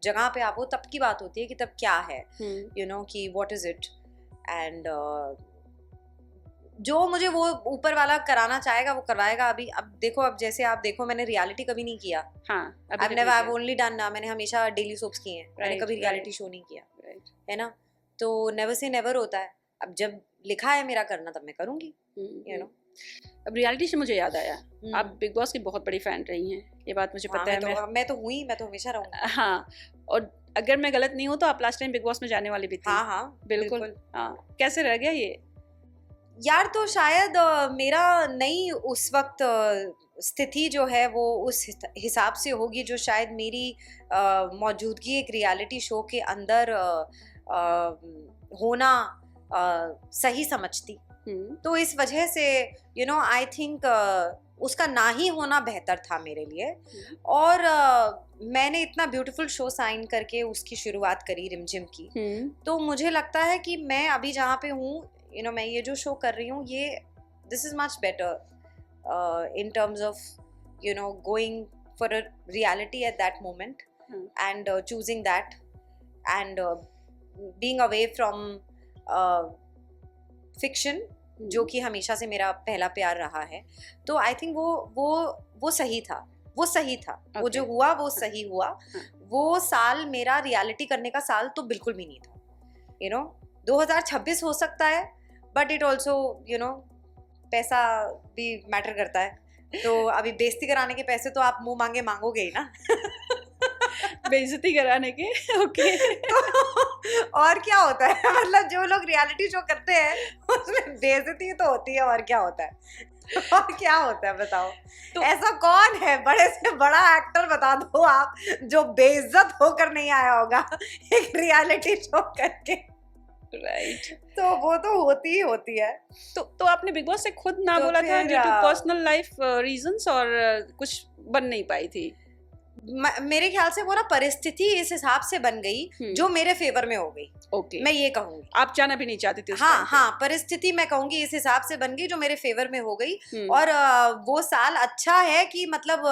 जगह पे आप हो तब की बात होती है कि तब क्या है, यू नो कि व्हाट इज इट, एंड जो मुझे वो ऊपर वाला कराना चाहेगा वो करवाएगा। अभी अब देखो, अब जैसे आप देखो, मैंने रियलिटी कभी नहीं किया। हाँ, I've only done ना, मैंने हमेशा डेली सोप्स किए हैं, मैंने कभी रियलिटी शो नहीं किया, है ना। तो नेवर से नेवर होता है, अब जब लिखा है मेरा करना तब मैं करूँगी, यू नो। अब रियलिटी से मुझे याद आया, आप बिग बॉस की बहुत बड़ी फैन रही हैं, ये बात मुझे पता है। मैं तो हुई, मैं तो हमेशा रहूँगी। हाँ, और अगर मैं गलत नहीं हूँ तो आप लास्ट टाइम बिग बॉस में जाने वाली भी थी। हाँ बिल्कुल। हाँ, कैसे रह गया ये? यार तो शायद मेरा नहीं उस वक्त स्थिति जो है वो उस हिसाब से होगी जो शायद मेरी मौजूदगी एक रियलिटी शो के अंदर होना सही समझती। तो इस वजह से यू नो आई थिंक उसका ना ही होना बेहतर था मेरे लिए। और मैंने इतना ब्यूटीफुल शो साइन करके उसकी शुरुआत करी, रिमझिम की। तो मुझे लगता है कि मैं अभी जहाँ पे हूँ, यू नो मैं ये जो शो कर रही हूँ, ये this is much better in terms of you know going for a reality at that moment and choosing that and being away from fiction, जो कि हमेशा से मेरा पहला प्यार रहा है। तो आई थिंक वो सही था, वो सही था। वो जो हुआ वो सही हुआ। वो साल मेरा रियलिटी करने का साल तो बिल्कुल भी नहीं था, यू नो। 2026 हो सकता है, but it also you know पैसा भी मैटर करता है। तो अभी बेइज्जती कराने के पैसे तो आप मुंह मांगे मांगोगे ही ना। बेइज्जती कराने के ओके। तो और क्या होता है, मतलब जो लोग रियलिटी शो करते हैं उसमें बेइज्जती तो होती है, और क्या होता है, और क्या होता है बताओ। तो ऐसा कौन है बड़े से बड़ा एक्टर, बता दो आप, जो बेइज्जत होकर नहीं आया होगा एक रियलिटी शो करके। राइट तो वो तो होती ही होती है। तो आपने बिग बॉस से खुद ना तो बोला था due to personal life reasons, और कुछ बन नहीं पाई थी? मेरे ख्याल से वो ना परिस्थिति इस हिसाब से बन गई जो मेरे फेवर में हो गई। मैं ये कहूंगी, आप जाना भी नहीं चाहती थी। हाँ, परिस्थिति मैं कहूंगी इस हिसाब से बन गई जो मेरे फेवर में हो गई। और वो साल अच्छा है कि मतलब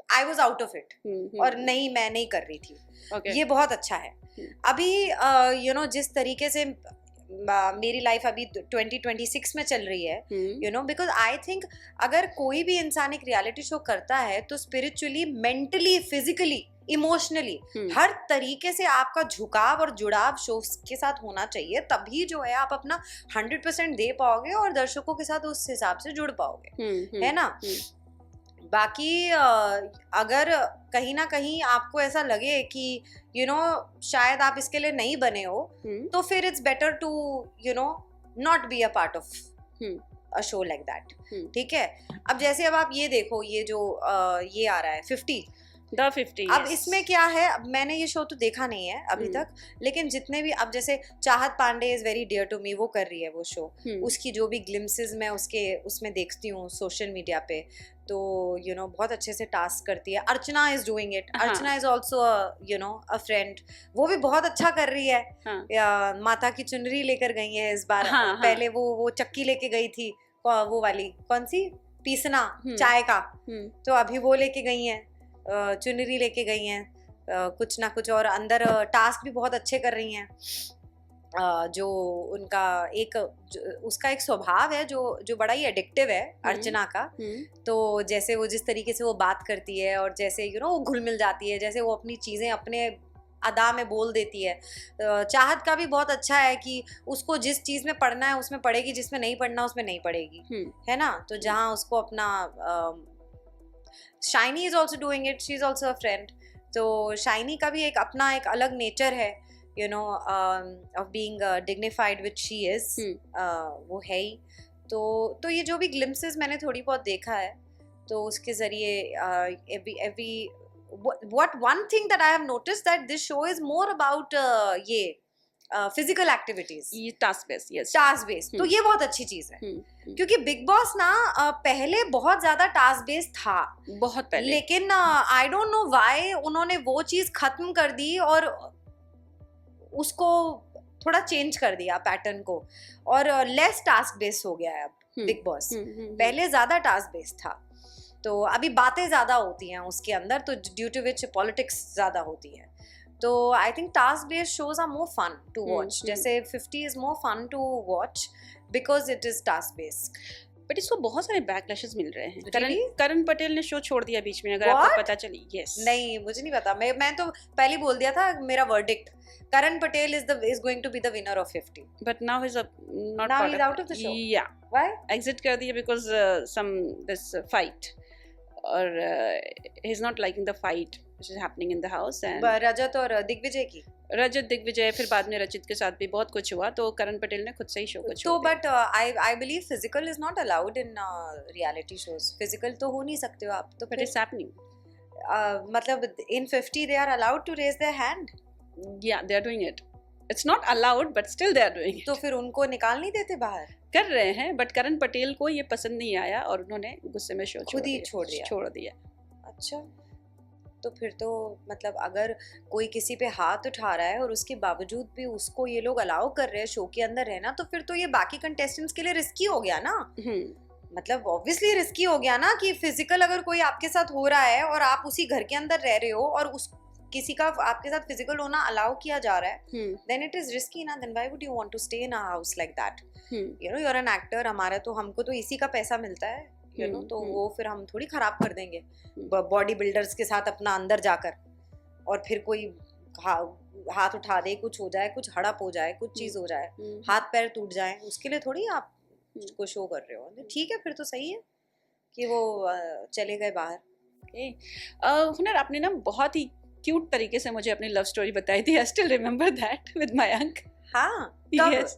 I was out of it, और नहीं, मैं नहीं कर रही थी। ये बहुत अच्छा है। अभी यू नो जिस तरीके से मेरी लाइफ अभी 2026 में चल रही है, you know, because I think अगर कोई भी इंसान एक रियलिटी शो करता है तो स्पिरिचुअली, मेंटली, फिजिकली, इमोशनली हर तरीके से आपका झुकाव और जुड़ाव शो के साथ होना चाहिए, तभी जो है आप अपना 100% दे पाओगे और दर्शकों के साथ उस हिसाब से जुड़ पाओगे, है ना। बाकी अगर कहीं ना कहीं आपको ऐसा लगे कि यू नो शायद आप इसके लिए नहीं बने हो, तो फिर it's better to you know not be a part of a show like that, ठीक है। अब जैसे अब आप ये देखो, ये जो ये आ रहा है 50, द 50। अब इसमें क्या है, अब मैंने ये शो तो देखा नहीं है अभी तक, लेकिन जितने भी अब जैसे Chahat Pandey is very dear to me, वो कर रही है वो शो, उसकी जो भी ग्लिम्सेस मैं उसमें देखती हूँ सोशल मीडिया पे, तो बहुत अच्छे से टास्क करती है। Archana is doing it, Archana is also a friend, वो भी बहुत अच्छा कर रही है। माता की चुनरी लेकर गई है इस बार। पहले वो चक्की लेके गई थी, वो वाली कौन सी, पीसना चाय का, तो अभी वो लेके गई हैं, चुनरी लेके गई हैं, कुछ ना कुछ, और अंदर टास्क भी बहुत अच्छे कर रही हैं। जो उनका उसका एक स्वभाव है जो बड़ा ही एडिक्टिव है अर्चना का। तो जैसे वो जिस तरीके से वो बात करती है, और जैसे वो घुल मिल जाती है, जैसे वो अपनी चीज़ें अपने अदा में बोल देती है। चाहत का भी बहुत अच्छा है कि उसको जिस चीज़ में पढ़ना है उसमें पढ़ेगी, जिसमें नहीं पढ़ना उसमें नहीं पढ़ेगी, है ना। तो जहाँ उसको अपना shiny is also doing it, she is also a friend. तो शाइनी का भी एक अपना एक अलग नेचर है, of being dignified which she is, वो है ही। तो ये जो भी glimpses मैंने थोड़ी बहुत देखा है, तो उसके जरिए every what one thing that I have noticed that this show is more about ये physical activities, task based, yes, task based. तो ये बहुत अच्छी चीज है, क्योंकि बिग बॉस ना पहले बहुत ज्यादा टास्क बेस्ड था, बहुत पहले, लेकिन आई डोंट नो व्हाई उन्होंने वो चीज खत्म कर दी और उसको थोड़ा चेंज कर दिया पैटर्न को, और लेस टास्क बेस्ड हो गया है अब बिग बॉस। पहले ज्यादा टास्क बेस्ड था, तो अभी बातें ज्यादा होती हैं उसके अंदर, तो ड्यू टू विच पॉलिटिक्स ज्यादा होती है। तो I think task based shows are more fun to watch. जैसे 50 is more fun to watch because it is task based. But इसको बहुत सारे बैकलैशेस मिल रहे हैं। करण पटेल ने शो छोड़ दिया बीच में, अगर आपको पता चली। यस, नहीं मुझे नहीं पता, मैं तो पहले ही बोल दिया था मेरा verdict, Karan Patel is going to be the winner of 50. But now he's not now part he's of out of the show. Yeah. Why? Exit कर दिया because this fight, or he's not liking the fight which is happening in the house. And रजत और दिग्विजय की, रजत दिग्विजय, फिर बाद में रचित के साथ भी बहुत कुछ हुआ, तो करण पटेल ने खुद से ही शो को छोड़ दिया। तो but I believe physical is not allowed in reality shows. Physical तो हो नहीं सकते हो आप, तो but it's happening. मतलब in 50 they are allowed to raise their hand. Yeah, they are doing it. It's not allowed, but still they are doing it. तो फिर उनको निकाल नहीं देते बाहर? कर रहे हैं, बट करण पटेल को ये पसंद नहीं आया और उन्होंने गुस्से में शो खुद ही छोड़ दिया। अच्छा, तो फिर तो मतलब अगर कोई किसी पे हाथ उठा रहा है और उसके बावजूद भी उसको ये लोग अलाउ कर रहे हैं शो के अंदर रहना, तो फिर तो ये बाकी कंटेस्टेंट्स के लिए रिस्की हो गया ना। मतलब ऑब्वियसली रिस्की हो गया ना कि फिजिकल अगर कोई आपके साथ हो रहा है और आप उसी घर के अंदर रह रहे हो और उस किसी का आपके साथ फिजिकल होना अलाउ किया जा रहा है, देन इट इज रिस्की ना। Then why would you want to stay in a house like that? You are an actor, हमको तो इसी का पैसा मिलता है, तो वो फिर हम थोड़ी खराब कर देंगे बॉडी बिल्डर्स के साथ अपना अंदर जाकर, और फिर कोई हाथ उठा दे, कुछ हो जाए, कुछ हड़प हो जाए, कुछ चीज हो जाए, हाथ पैर टूट जाए, उसके लिए थोड़ी आप को शो कर रहे हो। ठीक है, फिर तो सही है कि वो चले गए बाहर। हुनर, आपने ना बहुत ही क्यूट तरीके से मुझे अपनी लव स्टोरी बताई थी। I still remember that with Mayank. हाँ, yes.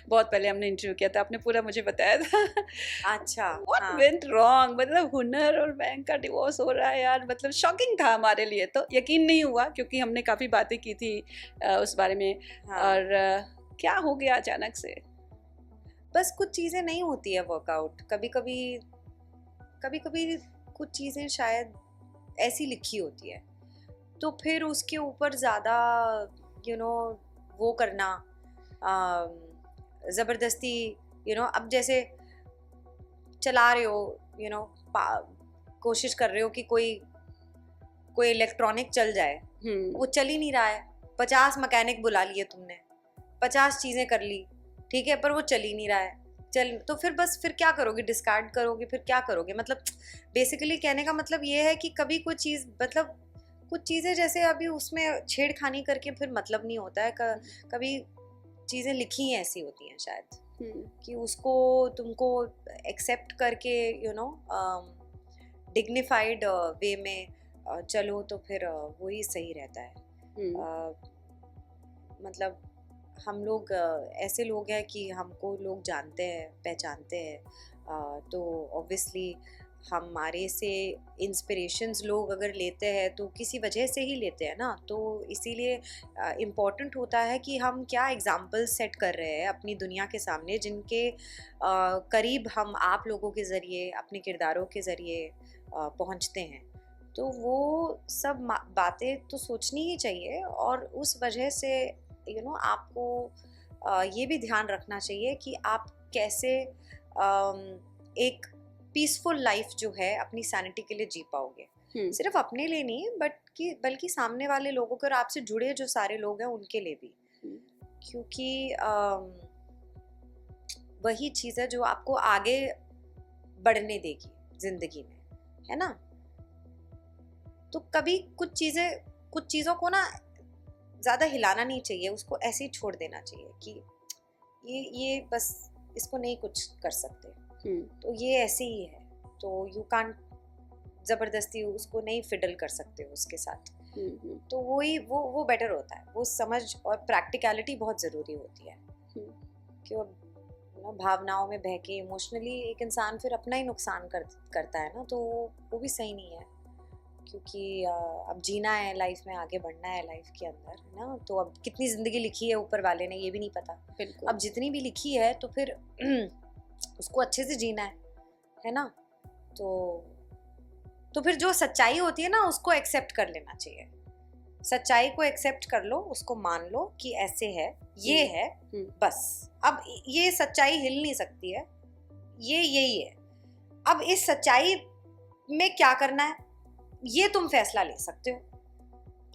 बहुत पहले हमने इंटरव्यू किया था, आपने पूरा मुझे बताया था। अच्छा, what went wrong? मतलब हुनर और मयंक का डिवोर्स हो रहा है यार, मतलब शॉकिंग था हमारे लिए, तो यकीन नहीं हुआ क्योंकि हमने काफ़ी बातें की थी उस बारे में। हाँ. और क्या हो गया अचानक से? बस कुछ चीज़ें नहीं होती है वर्कआउट, कभी कभी कुछ चीज़ें शायद ऐसी लिखी होती है, तो फिर उसके ऊपर ज़्यादा वो करना, ज़बरदस्ती अब जैसे चला रहे हो, कोशिश कर रहे हो कि कोई इलेक्ट्रॉनिक चल जाए, वो चल ही नहीं रहा है, 50 मैकेनिक बुला लिए तुमने, 50 चीज़ें कर ली, ठीक है, पर वो चल ही नहीं रहा है। तो फिर क्या करोगे? डिस्कार्ड करोगे? फिर क्या करोगे? मतलब बेसिकली कहने का मतलब ये है कि कभी कुछ चीज़ें जैसे अभी उसमें छेड़खानी करके फिर मतलब नहीं होता है। कभी चीज़ें लिखी ही ऐसी होती हैं शायद कि उसको तुमको एक्सेप्ट करके डिग्निफाइड वे में चलो, तो फिर वही सही रहता है। मतलब हम लोग ऐसे लोग हैं कि हमको लोग जानते हैं, पहचानते हैं, तो ऑब्वियसली हमारे से इंस्पिरेशंस लोग अगर लेते हैं तो किसी वजह से ही लेते हैं ना, तो इसीलिए इम्पॉर्टेंट होता है कि हम क्या एग्जाम्पल सेट कर रहे हैं अपनी दुनिया के सामने, जिनके करीब हम आप लोगों के ज़रिए अपने किरदारों के ज़रिए पहुंचते हैं। तो वो सब बातें तो सोचनी ही चाहिए, और उस वजह से आपको ये भी ध्यान रखना चाहिए कि आप कैसे एक पीसफुल लाइफ जो है अपनी सैनिटी के लिए जी पाओगे। सिर्फ अपने लिए नहीं, बल्कि सामने वाले लोगों के और आपसे जुड़े जो सारे लोग हैं उनके लिए भी, क्योंकि वही चीज़ है जो आपको आगे बढ़ने देगी जिंदगी में, है ना। तो कभी कुछ चीज़ों को ना ज़्यादा हिलाना नहीं चाहिए, उसको ऐसे ही छोड़ देना चाहिए कि ये बस इसको नहीं कुछ कर सकते, तो ये ऐसे ही है, तो यू कांट ज़बरदस्ती उसको नहीं फिडल कर सकते हो उसके साथ। तो वो बेटर होता है। वो समझ और प्रैक्टिकलिटी बहुत ज़रूरी होती है, क्यों भावनाओं में बह के इमोशनली एक इंसान फिर अपना ही नुकसान करता है ना, तो वो भी सही नहीं है। क्योंकि अब जीना है लाइफ में, आगे बढ़ना है लाइफ के अंदर, है ना। तो अब कितनी ज़िंदगी लिखी है ऊपर वाले ने ये भी नहीं पता। अब जितनी भी लिखी है तो फिर उसको अच्छे से जीना है ना। तो फिर जो सच्चाई होती है ना उसको एक्सेप्ट कर लेना चाहिए। सच्चाई को एक्सेप्ट कर लो, उसको मान लो कि ऐसे है, ये है, बस। अब ये सच्चाई हिल नहीं सकती है, ये यही है। अब इस सच्चाई में क्या करना है ये तुम फैसला ले सकते हो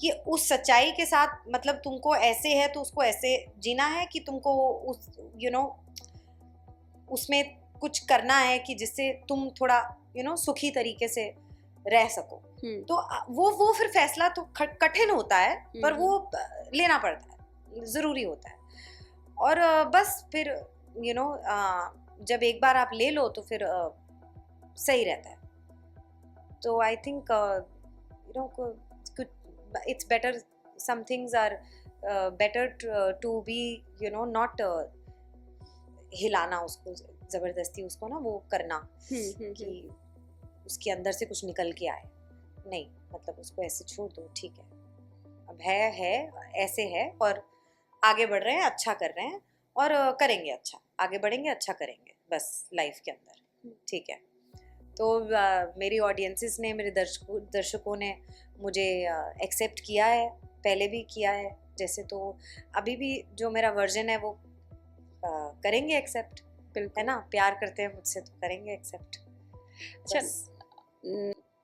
कि उस सच्चाई के साथ मतलब तुमको ऐसे है तो उसको ऐसे जीना है, कि तुमको उस उसमें कुछ करना है कि जिससे तुम थोड़ा सुखी तरीके से रह सको। तो वो फिर फैसला तो कठिन होता है, पर वो लेना पड़ता है, ज़रूरी होता है। और बस फिर जब एक बार आप ले लो तो फिर सही रहता है। तो I think it's better, some things are better to be not हिलाना उसको ज़बरदस्ती, उसको ना वो करना कि उसके अंदर से कुछ निकल के आए, नहीं, मतलब उसको ऐसे छोड़ दो, ठीक है, अब है ऐसे है, और आगे बढ़ रहे हैं, अच्छा कर रहे हैं, और करेंगे अच्छा, आगे बढ़ेंगे, अच्छा करेंगे बस लाइफ के अंदर, ठीक है। तो मेरी ऑडियंसेस ने, मेरे दर्शकों ने मुझे एक्सेप्ट किया है, पहले भी किया है जैसे, तो अभी भी जो मेरा वर्जन है वो करेंगे एक्सेप्ट, है ना। प्यार करते हैं मुझसे तो करेंगे एक्सेप्ट। अच्छा,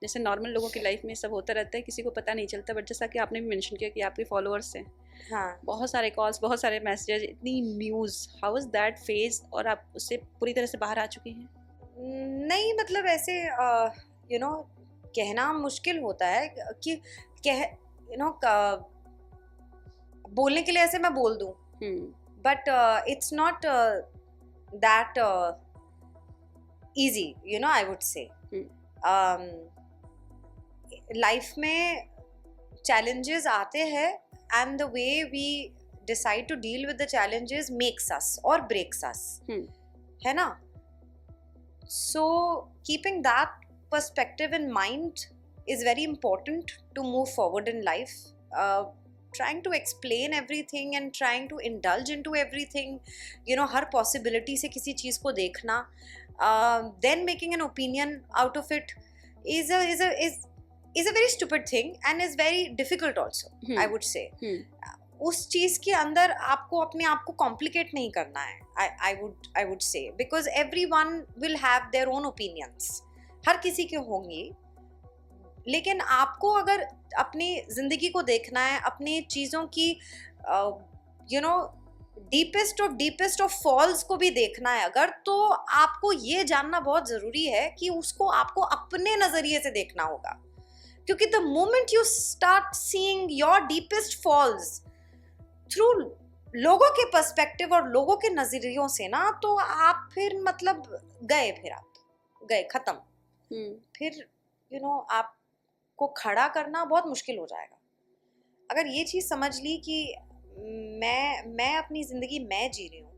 जैसे नॉर्मल लोगों की लाइफ में सब होता रहता है, किसी को पता नहीं चलता, बट जैसा कि आपने भी मेंशन किया कि आपके फॉलोअर्स हैं, हाँ, बहुत सारे कॉल्स, बहुत सारे मैसेजेस, इतनी news, how is that phase, और आप उससे पूरी तरह से बाहर आ चुकी हैं? नहीं, मतलब ऐसे कहना मुश्किल होता है कि बोलने के लिए ऐसे मैं बोल दूं, but it's not that easy, I would say. Life में चैलेंजेस आते हैं, and the way we decide to deal with the challenges makes us और ब्रेक्स अस, है ना। So keeping that perspective in mind is very important to move forward in life. Trying to explain everything and trying to indulge into everything, her possibility से किसी चीज़ को देखना, then making an opinion out of it is a very stupid thing and is very difficult also, I would say. उस चीज़ के अंदर आपको अपने आप को कॉम्प्लिकेट नहीं करना है, I would say, because everyone will have their own opinions, हर किसी के होंगी, लेकिन आपको अगर अपनी ज़िंदगी को देखना है, अपनी चीज़ों की डीपेस्ट ऑफ फॉल्स को भी देखना है अगर, तो आपको ये जानना बहुत ज़रूरी है कि उसको आपको अपने नज़रिए से देखना होगा, क्योंकि the moment you start seeing your deepest falls through लोगों के पर्सपेक्टिव और लोगों के नजरियों से ना, तो आप फिर मतलब गए खत्म। फिर आपको खड़ा करना बहुत मुश्किल हो जाएगा। अगर ये चीज़ समझ ली कि मैं अपनी ज़िंदगी मैं जी रही हूँ,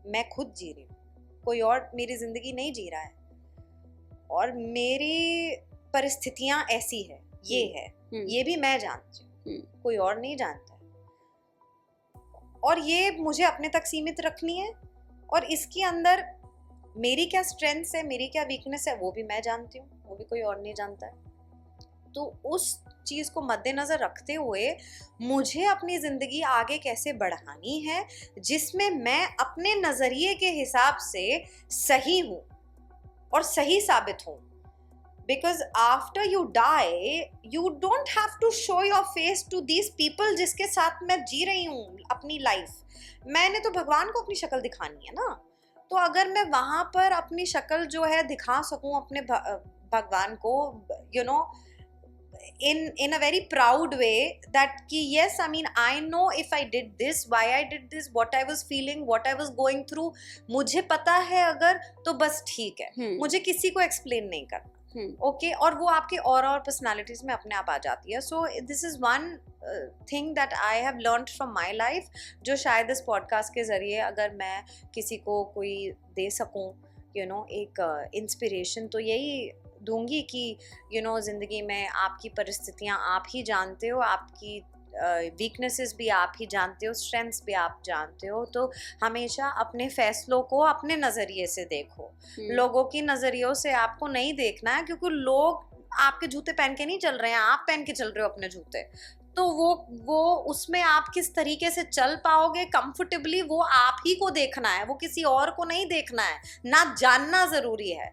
मैं खुद जी रही हूँ, कोई और मेरी ज़िंदगी नहीं जी रहा है, और मेरी परिस्थितियां ऐसी है, ये है, ये भी मैं जानती हूँ, कोई और नहीं जानता है, और ये मुझे अपने तक सीमित रखनी है, और इसके अंदर मेरी क्या स्ट्रेंथ्स है, मेरी क्या वीकनेस है, वो भी मैं जानती हूँ, वो भी कोई और नहीं जानता है। तो उस चीज को मद्देनजर रखते हुए मुझे अपनी जिंदगी आगे कैसे बढ़ानी है, जिसमें मैं अपने नजरिए के हिसाब से सही हूं और सही साबित हूं। Because after you die you don't have to show your face to these people जिसके साथ मैं जी रही हूँ अपनी लाइफ। मैंने तो भगवान को अपनी शक्ल दिखानी है ना, तो अगर मैं वहां पर अपनी शक्ल जो है दिखा सकूं अपने भगवान को, you know, in a very proud way, that ki yes, I mean, I know if I did this, why I did this, what I was feeling, what I was going through, मुझे पता है अगर, तो बस ठीक है, मुझे किसी को एक्सप्लेन नहीं करना। ओके, और वो आपके और पर्सनालिटीज में अपने आप आ जाती है। So this is one thing that I have learned from my life, जो शायद इस पॉडकास्ट के जरिए अगर मैं किसी को कोई दे सकूं, यू नो, एक इंस्पिरेशन, तो यही दूंगी कि यू नो, ज़िंदगी में आपकी परिस्थितियां आप ही जानते हो, आपकी वीकनेसेस भी आप ही जानते हो, स्ट्रेंथ्स भी आप जानते हो। तो हमेशा अपने फैसलों को अपने नज़रिए से देखो, लोगों की नज़रियों से आपको नहीं देखना है, क्योंकि लोग आपके जूते पहन के नहीं चल रहे हैं, आप पहन के चल रहे हो अपने जूते। तो वो उसमें आप किस तरीके से चल पाओगे कंफर्टेबली, वो आप ही को देखना है, वो किसी और को नहीं देखना है, ना जानना ज़रूरी है।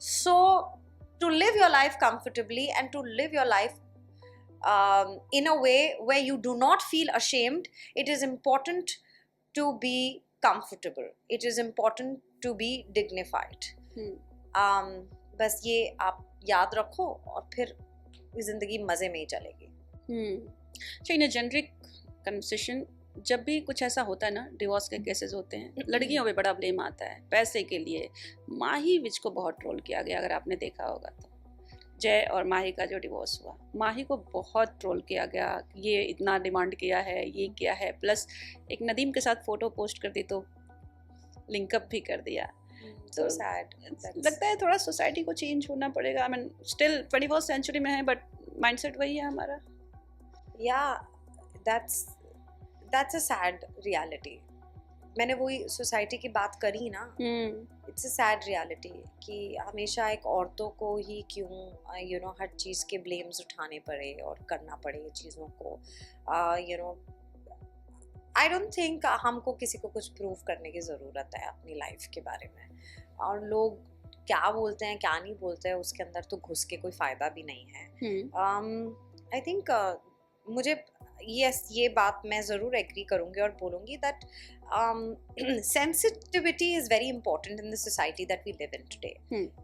सो to live your life comfortably and to live your life in a way where you do not feel ashamed, it is important to be comfortable, it is important to be dignified. बस ये आप याद रखो और फिर जिंदगी मजे में ही चलेगी। So in a generic conversation, जब भी कुछ ऐसा होता है ना, डिवोर्स के केसेस होते हैं, लड़कियों पे बड़ा ब्लेम आता है पैसे के लिए। माही विज को बहुत ट्रोल किया गया, अगर आपने देखा होगा तो। जय और माही का जो डिवोर्स हुआ, माही को बहुत ट्रोल किया गया, ये इतना डिमांड किया है, ये किया है, प्लस एक नदीम के साथ फोटो पोस्ट कर दी तो लिंकअप भी कर दिया। तो सैड लगता है थोड़ा सोसाइटी को चेंज होना पड़ेगा। I mean still 21st century में है, बट माइंडसेट वही है हमारा। या that's a sad reality. मैंने वही सोसाइटी की बात करी ना, इट्स अ सैड रियलिटी कि हमेशा एक औरतों को ही क्यों यू नो हर चीज़ के ब्लेम्स उठाने पड़े और करना पड़े चीज़ों को। You know, I don't think हमको किसी को कुछ प्रूव करने की ज़रूरत है अपनी लाइफ के बारे में, और लोग क्या बोलते हैं क्या नहीं बोलते हैं उसके अंदर तो घुस के कोई फ़ायदा भी नहीं है। आई थिंक मुझे ये बात मैं ज़रूर एग्री करूँगी और बोलूँगी that sensitivity is very important in the society that we live in today,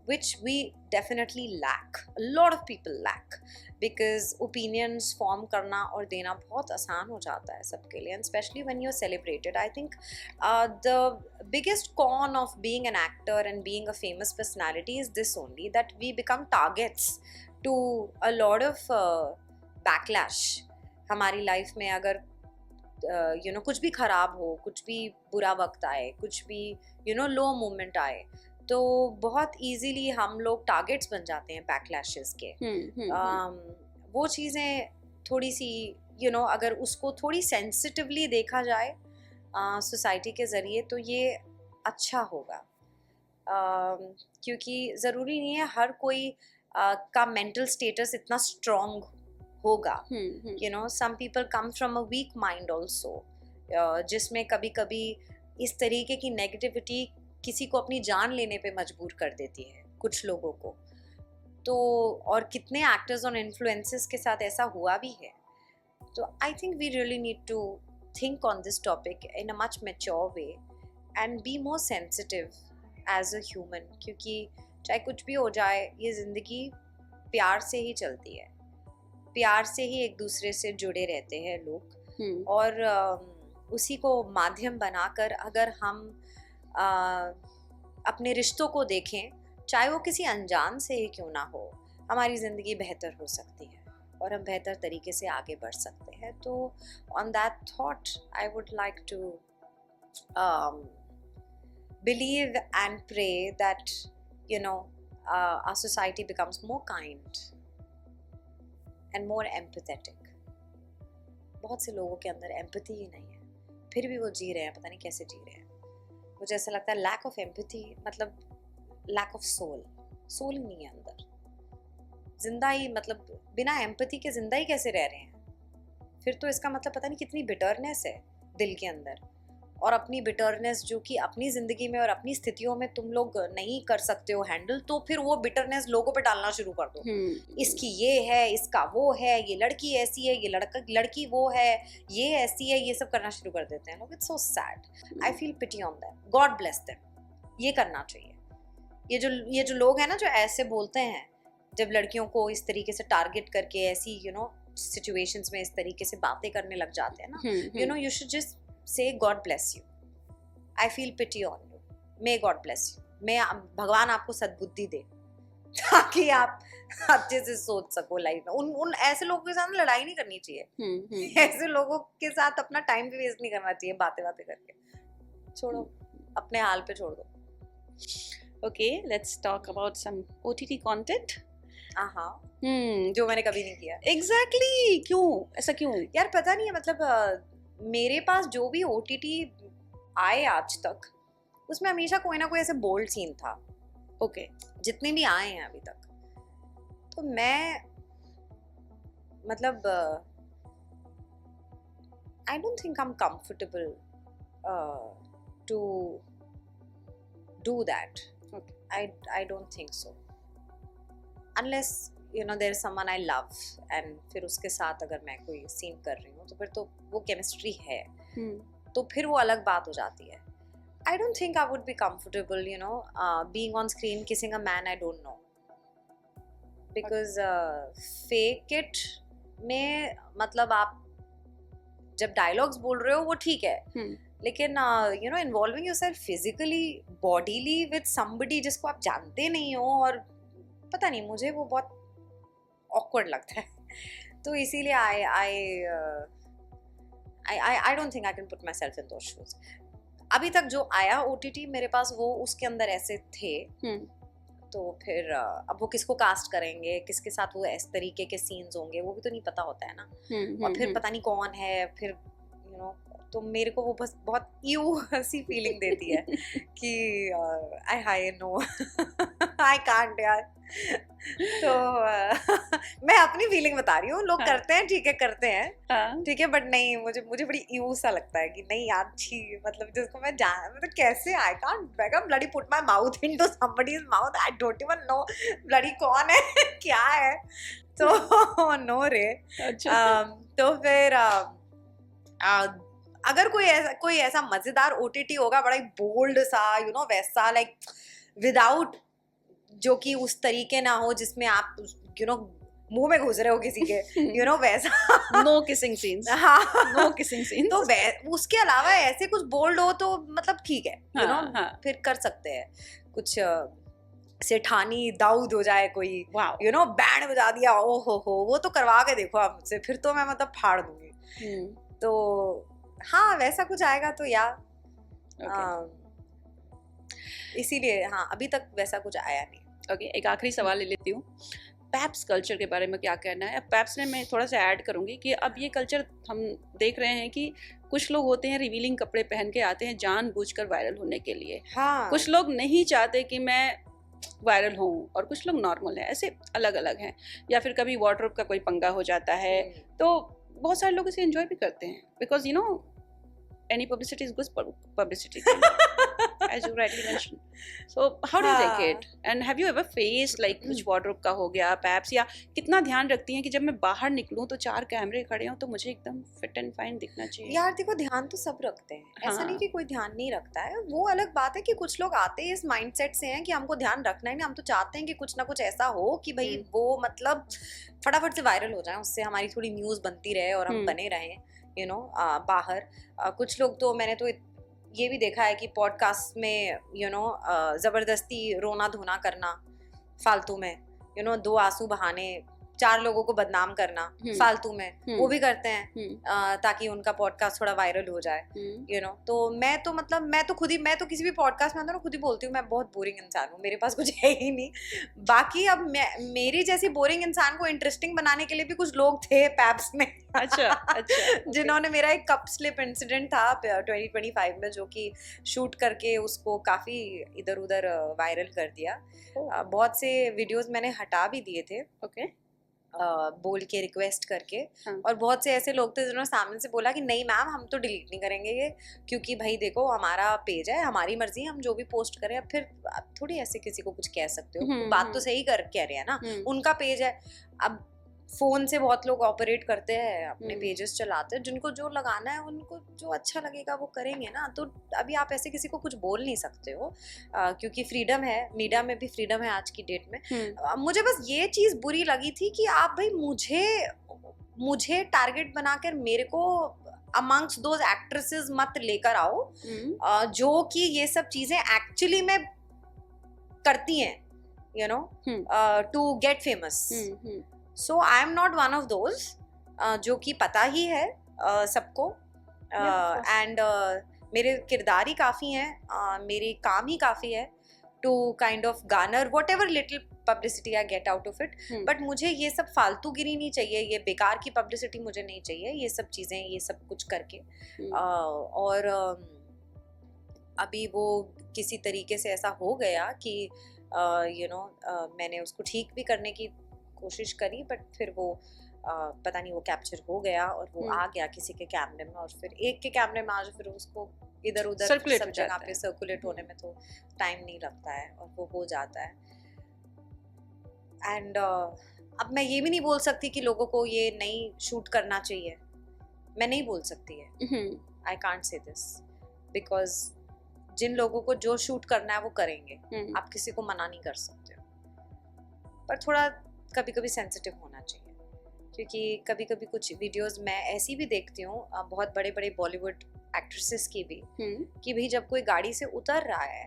which we definitely lack. A lot of people lack, because opinions form करना और देना बहुत आसान हो जाता है सबके लिए, and especially when you're celebrated. I think the biggest con of being an actor and being a famous personality is this only, that we become targets to a lot of backlash. हमारी life में अगर you know कुछ भी खराब हो, कुछ भी बुरा वक्त आए, कुछ भी यू नो लो मोमेंट आए, तो बहुत इजीली हम लोग टारगेट्स बन जाते हैं बैकलैशेस के। वो चीज़ें थोड़ी सी यू नो अगर उसको थोड़ी सेंसिटिवली देखा जाए सोसाइटी के ज़रिए तो ये अच्छा होगा, क्योंकि ज़रूरी नहीं है हर कोई का मेंटल स्टेटस इतना स्ट्रॉन्ग होगा। You know, some people come from a weak mind also, जिसमें कभी कभी इस तरीके की नेगेटिविटी किसी को अपनी जान लेने पे मजबूर कर देती है कुछ लोगों को। तो और कितने एक्टर्स और इन्फ्लुएंसर्स के साथ ऐसा हुआ भी है। तो I think we really need to think on this topic in a much mature way and be more sensitive as a human, क्योंकि चाहे कुछ भी हो जाए ये ज़िंदगी प्यार से ही चलती है, प्यार से ही एक दूसरे से जुड़े रहते हैं लोग। और उसी को माध्यम बनाकर अगर हम अपने रिश्तों को देखें, चाहे वो किसी अनजान से ही क्यों ना हो, हमारी ज़िंदगी बेहतर हो सकती है और हम बेहतर तरीके से आगे बढ़ सकते हैं। तो on that thought I would like to believe and pray that you know our society becomes more kind and more empathetic. बहुत से लोगों के अंदर एम्पैथी ही नहीं है, फिर भी वो जी रहे हैं, पता नहीं कैसे जी रहे हैं. मुझे ऐसा लगता है लैक ऑफ एम्पैथी मतलब लैक ऑफ सोल ही नहीं है अंदर. जिंदा ही मतलब बिना एम्पैथी के जिंदा ही कैसे रह रहे हैं? फिर तो इसका मतलब पता नहीं कितनी बिटरनेस है दिल के अंदर. और अपनी बिटरनेस जो कि अपनी ज़िंदगी में और अपनी स्थितियों में तुम लोग नहीं कर सकते हो हैंडल, तो फिर वो बिटरनेस लोगों पे डालना शुरू कर दो. इसकी ये है, इसका वो है, ये लड़की ऐसी है, ये लड़की वो है, ये ऐसी है, ये सब करना शुरू कर देते हैं लोग. It's so sad. I feel pity on them. God bless them. ये करना चाहिए. ये जो लोग हैं ना जो ऐसे बोलते हैं, जब लड़कियों को इस तरीके से टारगेट करके ऐसी सिचुएशंस में इस तरीके से बातें करने लग जाते हैं ना, you should just say God bless you. I feel pity on you. May God bless you. मैं भगवान आपको सद्बुद्धि दे ताकि आप अच्छे से सोच सको लाइफ में. उन ऐसे लोगों के साथ लड़ाई नहीं करनी चाहिए. ऐसे लोगों के साथ अपना टाइम भी वेस्ट नहीं करना चाहिए बातें करके. छोड़ो, अपने हाल पे छोड़ दो. Okay, let's talk about some OTT content. जो मैंने कभी नहीं किया. Exactly. क्यों? ऐसा क्यों? यार पता नहीं है, मतलब मेरे पास जो भी OTT आए आज तक, उसमें हमेशा कोई ना कोई ऐसे बोल्ड सीन था. ओके. जितने भी आए हैं अभी तक, तो मैं मतलब I don't think I am comfortable to do that. I don't think so. Unless there is someone I love and फिर उसके साथ अगर मैं कोई सीन कर रही हूँ तो फिर तो वो केमिस्ट्री है. तो फिर वो अलग बात हो जाती है. I don't think I would be comfortable being on screen kissing a man I don't know, because fake it में मतलब आप जब डायलॉग्स बोल रहे हो वो ठीक है, लेकिन involving yourself physically bodily with somebody जिसको आप जानते नहीं हो, और पता नहीं मुझे वो बहुत ऑकवर्ड लगता है. तो इसीलिए आई don't think I can put my self in those shoes. अभी तक जो आया OTT मेरे पास वो उसके अंदर ऐसे थे. तो फिर अब वो किसको कास्ट करेंगे, किसके साथ वो इस तरीके के सीन्स होंगे, वो भी तो नहीं पता होता है ना. और फिर पता नहीं कौन है, फिर तो मेरे को वो बस बहुत सी फीलिंग देती है कि आई नो आई कांट यार. तो मैं अपनी फीलिंग बता रही हूँ. लोग करते हैं, ठीक है, करते हैं, ठीक है, बट नहीं, मुझे बड़ी यू सा लगता है कि नहीं यार, छी, मतलब जिसको मैं मतलब कैसे I can't bloody put my mouth into somebody's mouth. I don't even know bloody कौन है क्या है. तो नो रे. तो फिर अगर कोई ऐसा मजेदार OTT होगा, बड़ा बोल्ड सा वैसा, लाइक विदाउट, जो कि उस तरीके ना हो जिसमें आप मुंह में घुस रहे हो किसी के, वैसा. No kissing scenes. No kissing scenes. तो उसके अलावा ऐसे कुछ बोल्ड हो तो मतलब ठीक है, फिर कर सकते हैं. कुछ सेठानी दाऊद हो जाए कोई, बैंड बजा दिया, ओ हो, वो तो करवा के देखो आप मुझसे, फिर तो मैं मतलब फाड़ दूंगी. तो हाँ, वैसा कुछ आएगा तो इसीलिए अभी तक वैसा कुछ आया नहीं. ओके, एक आखिरी सवाल ले लेती हूँ. पैप्स कल्चर के बारे में क्या कहना है? पैप्स में मैं थोड़ा सा ऐड करूँगी कि अब ये कल्चर हम देख रहे हैं कि कुछ लोग होते हैं रिवीलिंग कपड़े पहन के आते हैं जानबूझकर वायरल होने के लिए. कुछ लोग नहीं चाहते कि मैं वायरल हूँ, और कुछ लोग नॉर्मल है, ऐसे अलग अलग हैं. या फिर कभी वार्डरोब का कोई पंगा हो जाता है, तो बहुत सारे लोग इसे एंजॉय भी करते हैं, because any publicity is good publicity, as you rightly mentioned. So how do you take it? And have you ever faced like कुछ wardrobe का हो गया, perhaps, या कितना ध्यान रखती हैं कि जब मैं बाहर निकलूं तो 4 कैमरे खड़े हों तो मुझे एकदम फिट एंड फाइन दिखना चाहिए? यार देखो, ध्यान तो सब रखते हैं, ऐसा नहीं कि कोई ध्यान नहीं रखता है. वो अलग बात है कि कुछ लोग आते हैं इस माइंडसेट से हैं कि हमको ध्यान रखना ही नहीं, हम तो चाहते हैं कि कुछ ना कुछ ऐसा हो कि भाई वो मतलब फटाफट से वायरल हो जाए, उससे हमारी थोड़ी न्यूज़ बनती रहे और हम बने रहें बाहर. कुछ लोग तो मैंने तो ये भी देखा है कि पॉडकास्ट में ज़बरदस्ती रोना धोना करना फालतू में, 2 आंसू बहाने 4 लोगों को बदनाम करना फालतू में, वो भी करते हैं ताकि उनका पॉडकास्ट थोड़ा वायरल हो जाए, यू नो। तो मैं तो किसी भी पॉडकास्ट में ना खुद ही बोलती हूँ मैं बहुत बोरिंग इंसान हूँ, मेरे पास कुछ है ही नहीं। बाकी अब मेरी जैसी बोरिंग इंसान को इंटरेस्टिंग बनाने के लिए भी कुछ लोग थे पैप्स में। अच्छा जिन्होंने मेरा एक कप स्लिप इंसिडेंट था 2025 में, जो कि शूट करके उसको काफी इधर उधर वायरल कर दिया। बहुत से वीडियोस मैंने हटा भी दिए थे, ओके, बोल के, रिक्वेस्ट करके। हाँ. और बहुत से ऐसे लोग थे जिन्होंने सामने से बोला कि नहीं मैम हम तो डिलीट नहीं करेंगे ये, क्योंकि भाई देखो हमारा पेज है, हमारी मर्जी है, हम जो भी पोस्ट करें। अब फिर आप थोड़ी ऐसे किसी को कुछ कह सकते हो, बात तो सही कह रहे हैं ना, उनका पेज है। अब फोन से बहुत लोग ऑपरेट करते हैं, अपने पेजेस चलाते हैं, जिनको जो लगाना है उनको जो अच्छा लगेगा वो करेंगे ना। तो अभी आप ऐसे किसी को कुछ बोल नहीं सकते हो, क्योंकि फ्रीडम है, मीडिया में भी फ्रीडम है आज की डेट में। मुझे बस ये चीज़ बुरी लगी थी कि आप भाई मुझे टारगेट बनाकर मेरे को अमंग्स दोज एक्ट्रेसेस मत लेकर आओ, जो कि ये सब चीज़ें एक्चुअली में करती हैं, you know, to get famous. So I am not one of those, जो कि पता ही है सबको, एंड मेरे किरदार ही काफ़ी हैं, मेरे काम ही काफ़ी है to kind of garner whatever little publicity I get out of it. But मुझे ये सब फालतूगिरी नहीं चाहिए, ये बेकार की पब्लिसिटी मुझे नहीं चाहिए, ये सब चीज़ें, ये सब कुछ करके। और अभी वो किसी तरीके से ऐसा हो गया कि यू नो मैंने उसको ठीक भी करने की कोशिश करी, बट फिर वो पता नहीं वो कैप्चर हो गया और वो आ गया किसी के कैमरे में, और फिर एक के कैमरे में आज फिर उसको इधर उधर सब जगह पे सर्कुलेट होने में तो टाइम नहीं लगता है और वो हो जाता है। एंड अब मैं ये भी नहीं बोल सकती कि लोगों को ये नहीं शूट करना चाहिए, मैं नहीं बोल सकती है, I can't say this, because जिन लोगों को जो शूट करना है वो करेंगे, आप किसी को मना नहीं कर सकते हो। पर थोड़ा कभी कभी सेंसिटिव होना चाहिए, क्योंकि कभी कभी कुछ वीडियोस मैं ऐसी भी देखती हूँ, बहुत बड़े बड़े बॉलीवुड एक्ट्रेसेस की भी, कि भाई जब कोई गाड़ी से उतर रहा है,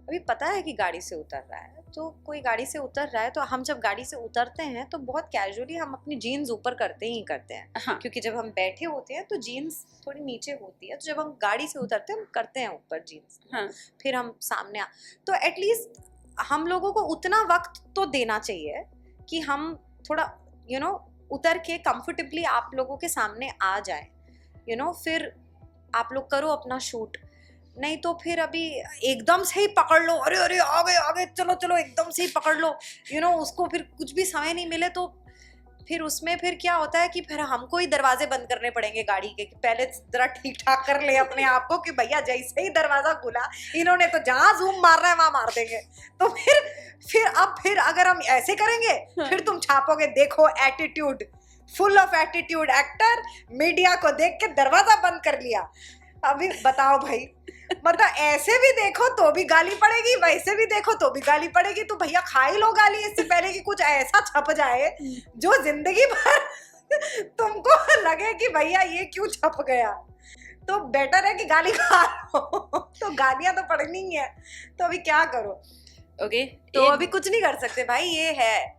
अभी पता है कि गाड़ी से उतर रहा है, तो कोई गाड़ी से उतर रहा है तो हम जब गाड़ी से उतरते हैं तो बहुत कैजुअली हम अपनी जीन्स ऊपर करते ही करते हैं, हाँ. क्योंकि जब हम बैठे होते हैं तो जीन्स थोड़ी नीचे होती है, तो जब हम गाड़ी से उतरते हैं हम करते हैं ऊपर जीन्स, हाँ. फिर हम सामने तो एटलीस्ट हम लोगों को उतना वक्त तो देना चाहिए कि हम थोड़ा यू नो उतर के कंफर्टेबली आप लोगों के सामने आ जाए, यू नो, फिर आप लोग करो अपना शूट। नहीं तो फिर अभी एकदम से ही पकड़ लो, अरे अरे आगे चलो चलो एकदम से ही पकड़ लो, यू नो, उसको फिर कुछ भी समय नहीं मिले तो फिर उसमें फिर क्या होता है कि फिर हमको ही दरवाजे बंद करने पड़ेंगे गाड़ी के, कि पहले जरा ठीक ठाक कर ले अपने आप को कि भैया जैसे ही दरवाजा खुला इन्होंने तो जहाँ जूम मार रहा है वहां मार देंगे। तो फिर अगर हम ऐसे करेंगे फिर तुम छापोगे देखो attitude, full of attitude actor, media को देख के दरवाजा बंद कर लिया। अभी बताओ भाई, मतलब ऐसे भी देखो तो भी गाली पड़ेगी, वैसे भी देखो तो भी गाली पड़ेगी, तो भैया खा ही लो गाली इससे पहले कि कुछ ऐसा छप जाए जो जिंदगी भर तुमको लगे कि भैया ये क्यों छप गया। तो बेटर है कि गाली खा लो तो गालियां तो पड़नी ही है, तो अभी क्या करो। ओके, तो अभी कुछ नहीं कर सकते भाई, ये है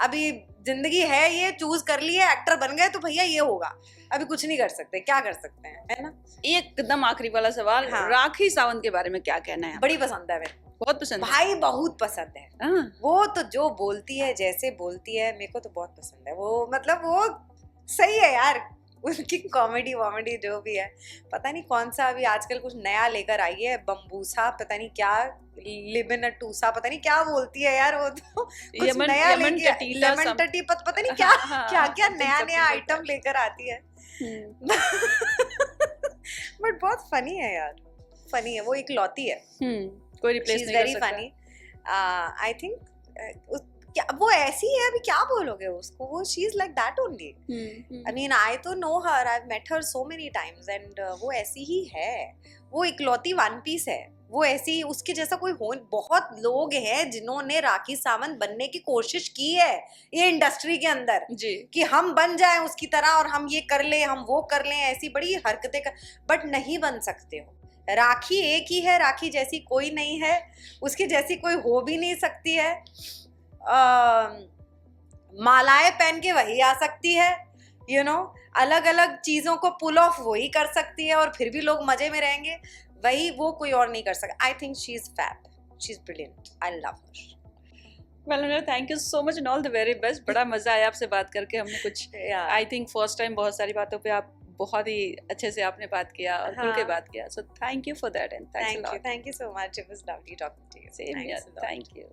अभी जिंदगी है, ये चूज कर लिए, एक्टर बन गए तो भैया ये होगा, अभी कुछ नहीं कर सकते, क्या कर सकते हैं, है ना। एकदम आखिरी वाला सवाल, हाँ. राखी सावंत के बारे में क्या कहना है? बड़ी पसंद है मेरे को, बहुत पसंद भाई बहुत पसंद है। वो तो जो बोलती है, जैसे बोलती है, मेरे को तो बहुत पसंद है वो, मतलब वो सही है यार, उनकी कॉमेडी वॉमेडी जो भी है। पता नहीं कौन सा अभी आजकल कुछ नया लेकर आई है, बम्बूसा पता नहीं क्या, लिबिन टूसा पता नहीं क्या बोलती है यार, वो तो कुछ नया लेमन टटी पता नहीं क्या क्या क्या नया आइटम लेकर आती है। बट बहुत फनी है यार, फनी है वो, एक लौती है, कोई रिप्लेस नहीं कर सकता। फनी आई थिंक, वो ऐसी है, अभी क्या बोलोगे उसको, वो she is like that only. I mean I do know her, I have met her so many times and वो ऐसी ही है, वो इकलौती वन पीस है, वो ऐसी, उसके जैसा कोई हो। बहुत लोग हैं जिन्होंने राखी सावंत बनने की कोशिश की है ये इंडस्ट्री के अंदर जी, कि हम बन जाएं उसकी तरह और हम ये कर लें, हम वो कर लें, ऐसी बड़ी हरकतें कर, बट नहीं बन सकते हो। राखी एक ही है, राखी जैसी कोई नहीं है, उसकी जैसी कोई हो भी नहीं सकती है। मालाएं पहन के वही आ सकती है, यू नो, अलग अलग चीजों को पुल ऑफ वही कर सकती है और फिर भी लोग मजे में रहेंगे, वही वो कोई और नहीं कर सकता। I think she is fab, she is brilliant, I love her. Well thank you so much and all the very best. बड़ा मजा आया आपसे बात करके, हमने कुछ आई थिंक फर्स्ट टाइम बहुत सारी बातों पे आप बहुत ही अच्छे से आपने बात किया और खुल के बात किया, so thank you for that and thank you so much, it was lovely talking to you. Same here, thank you.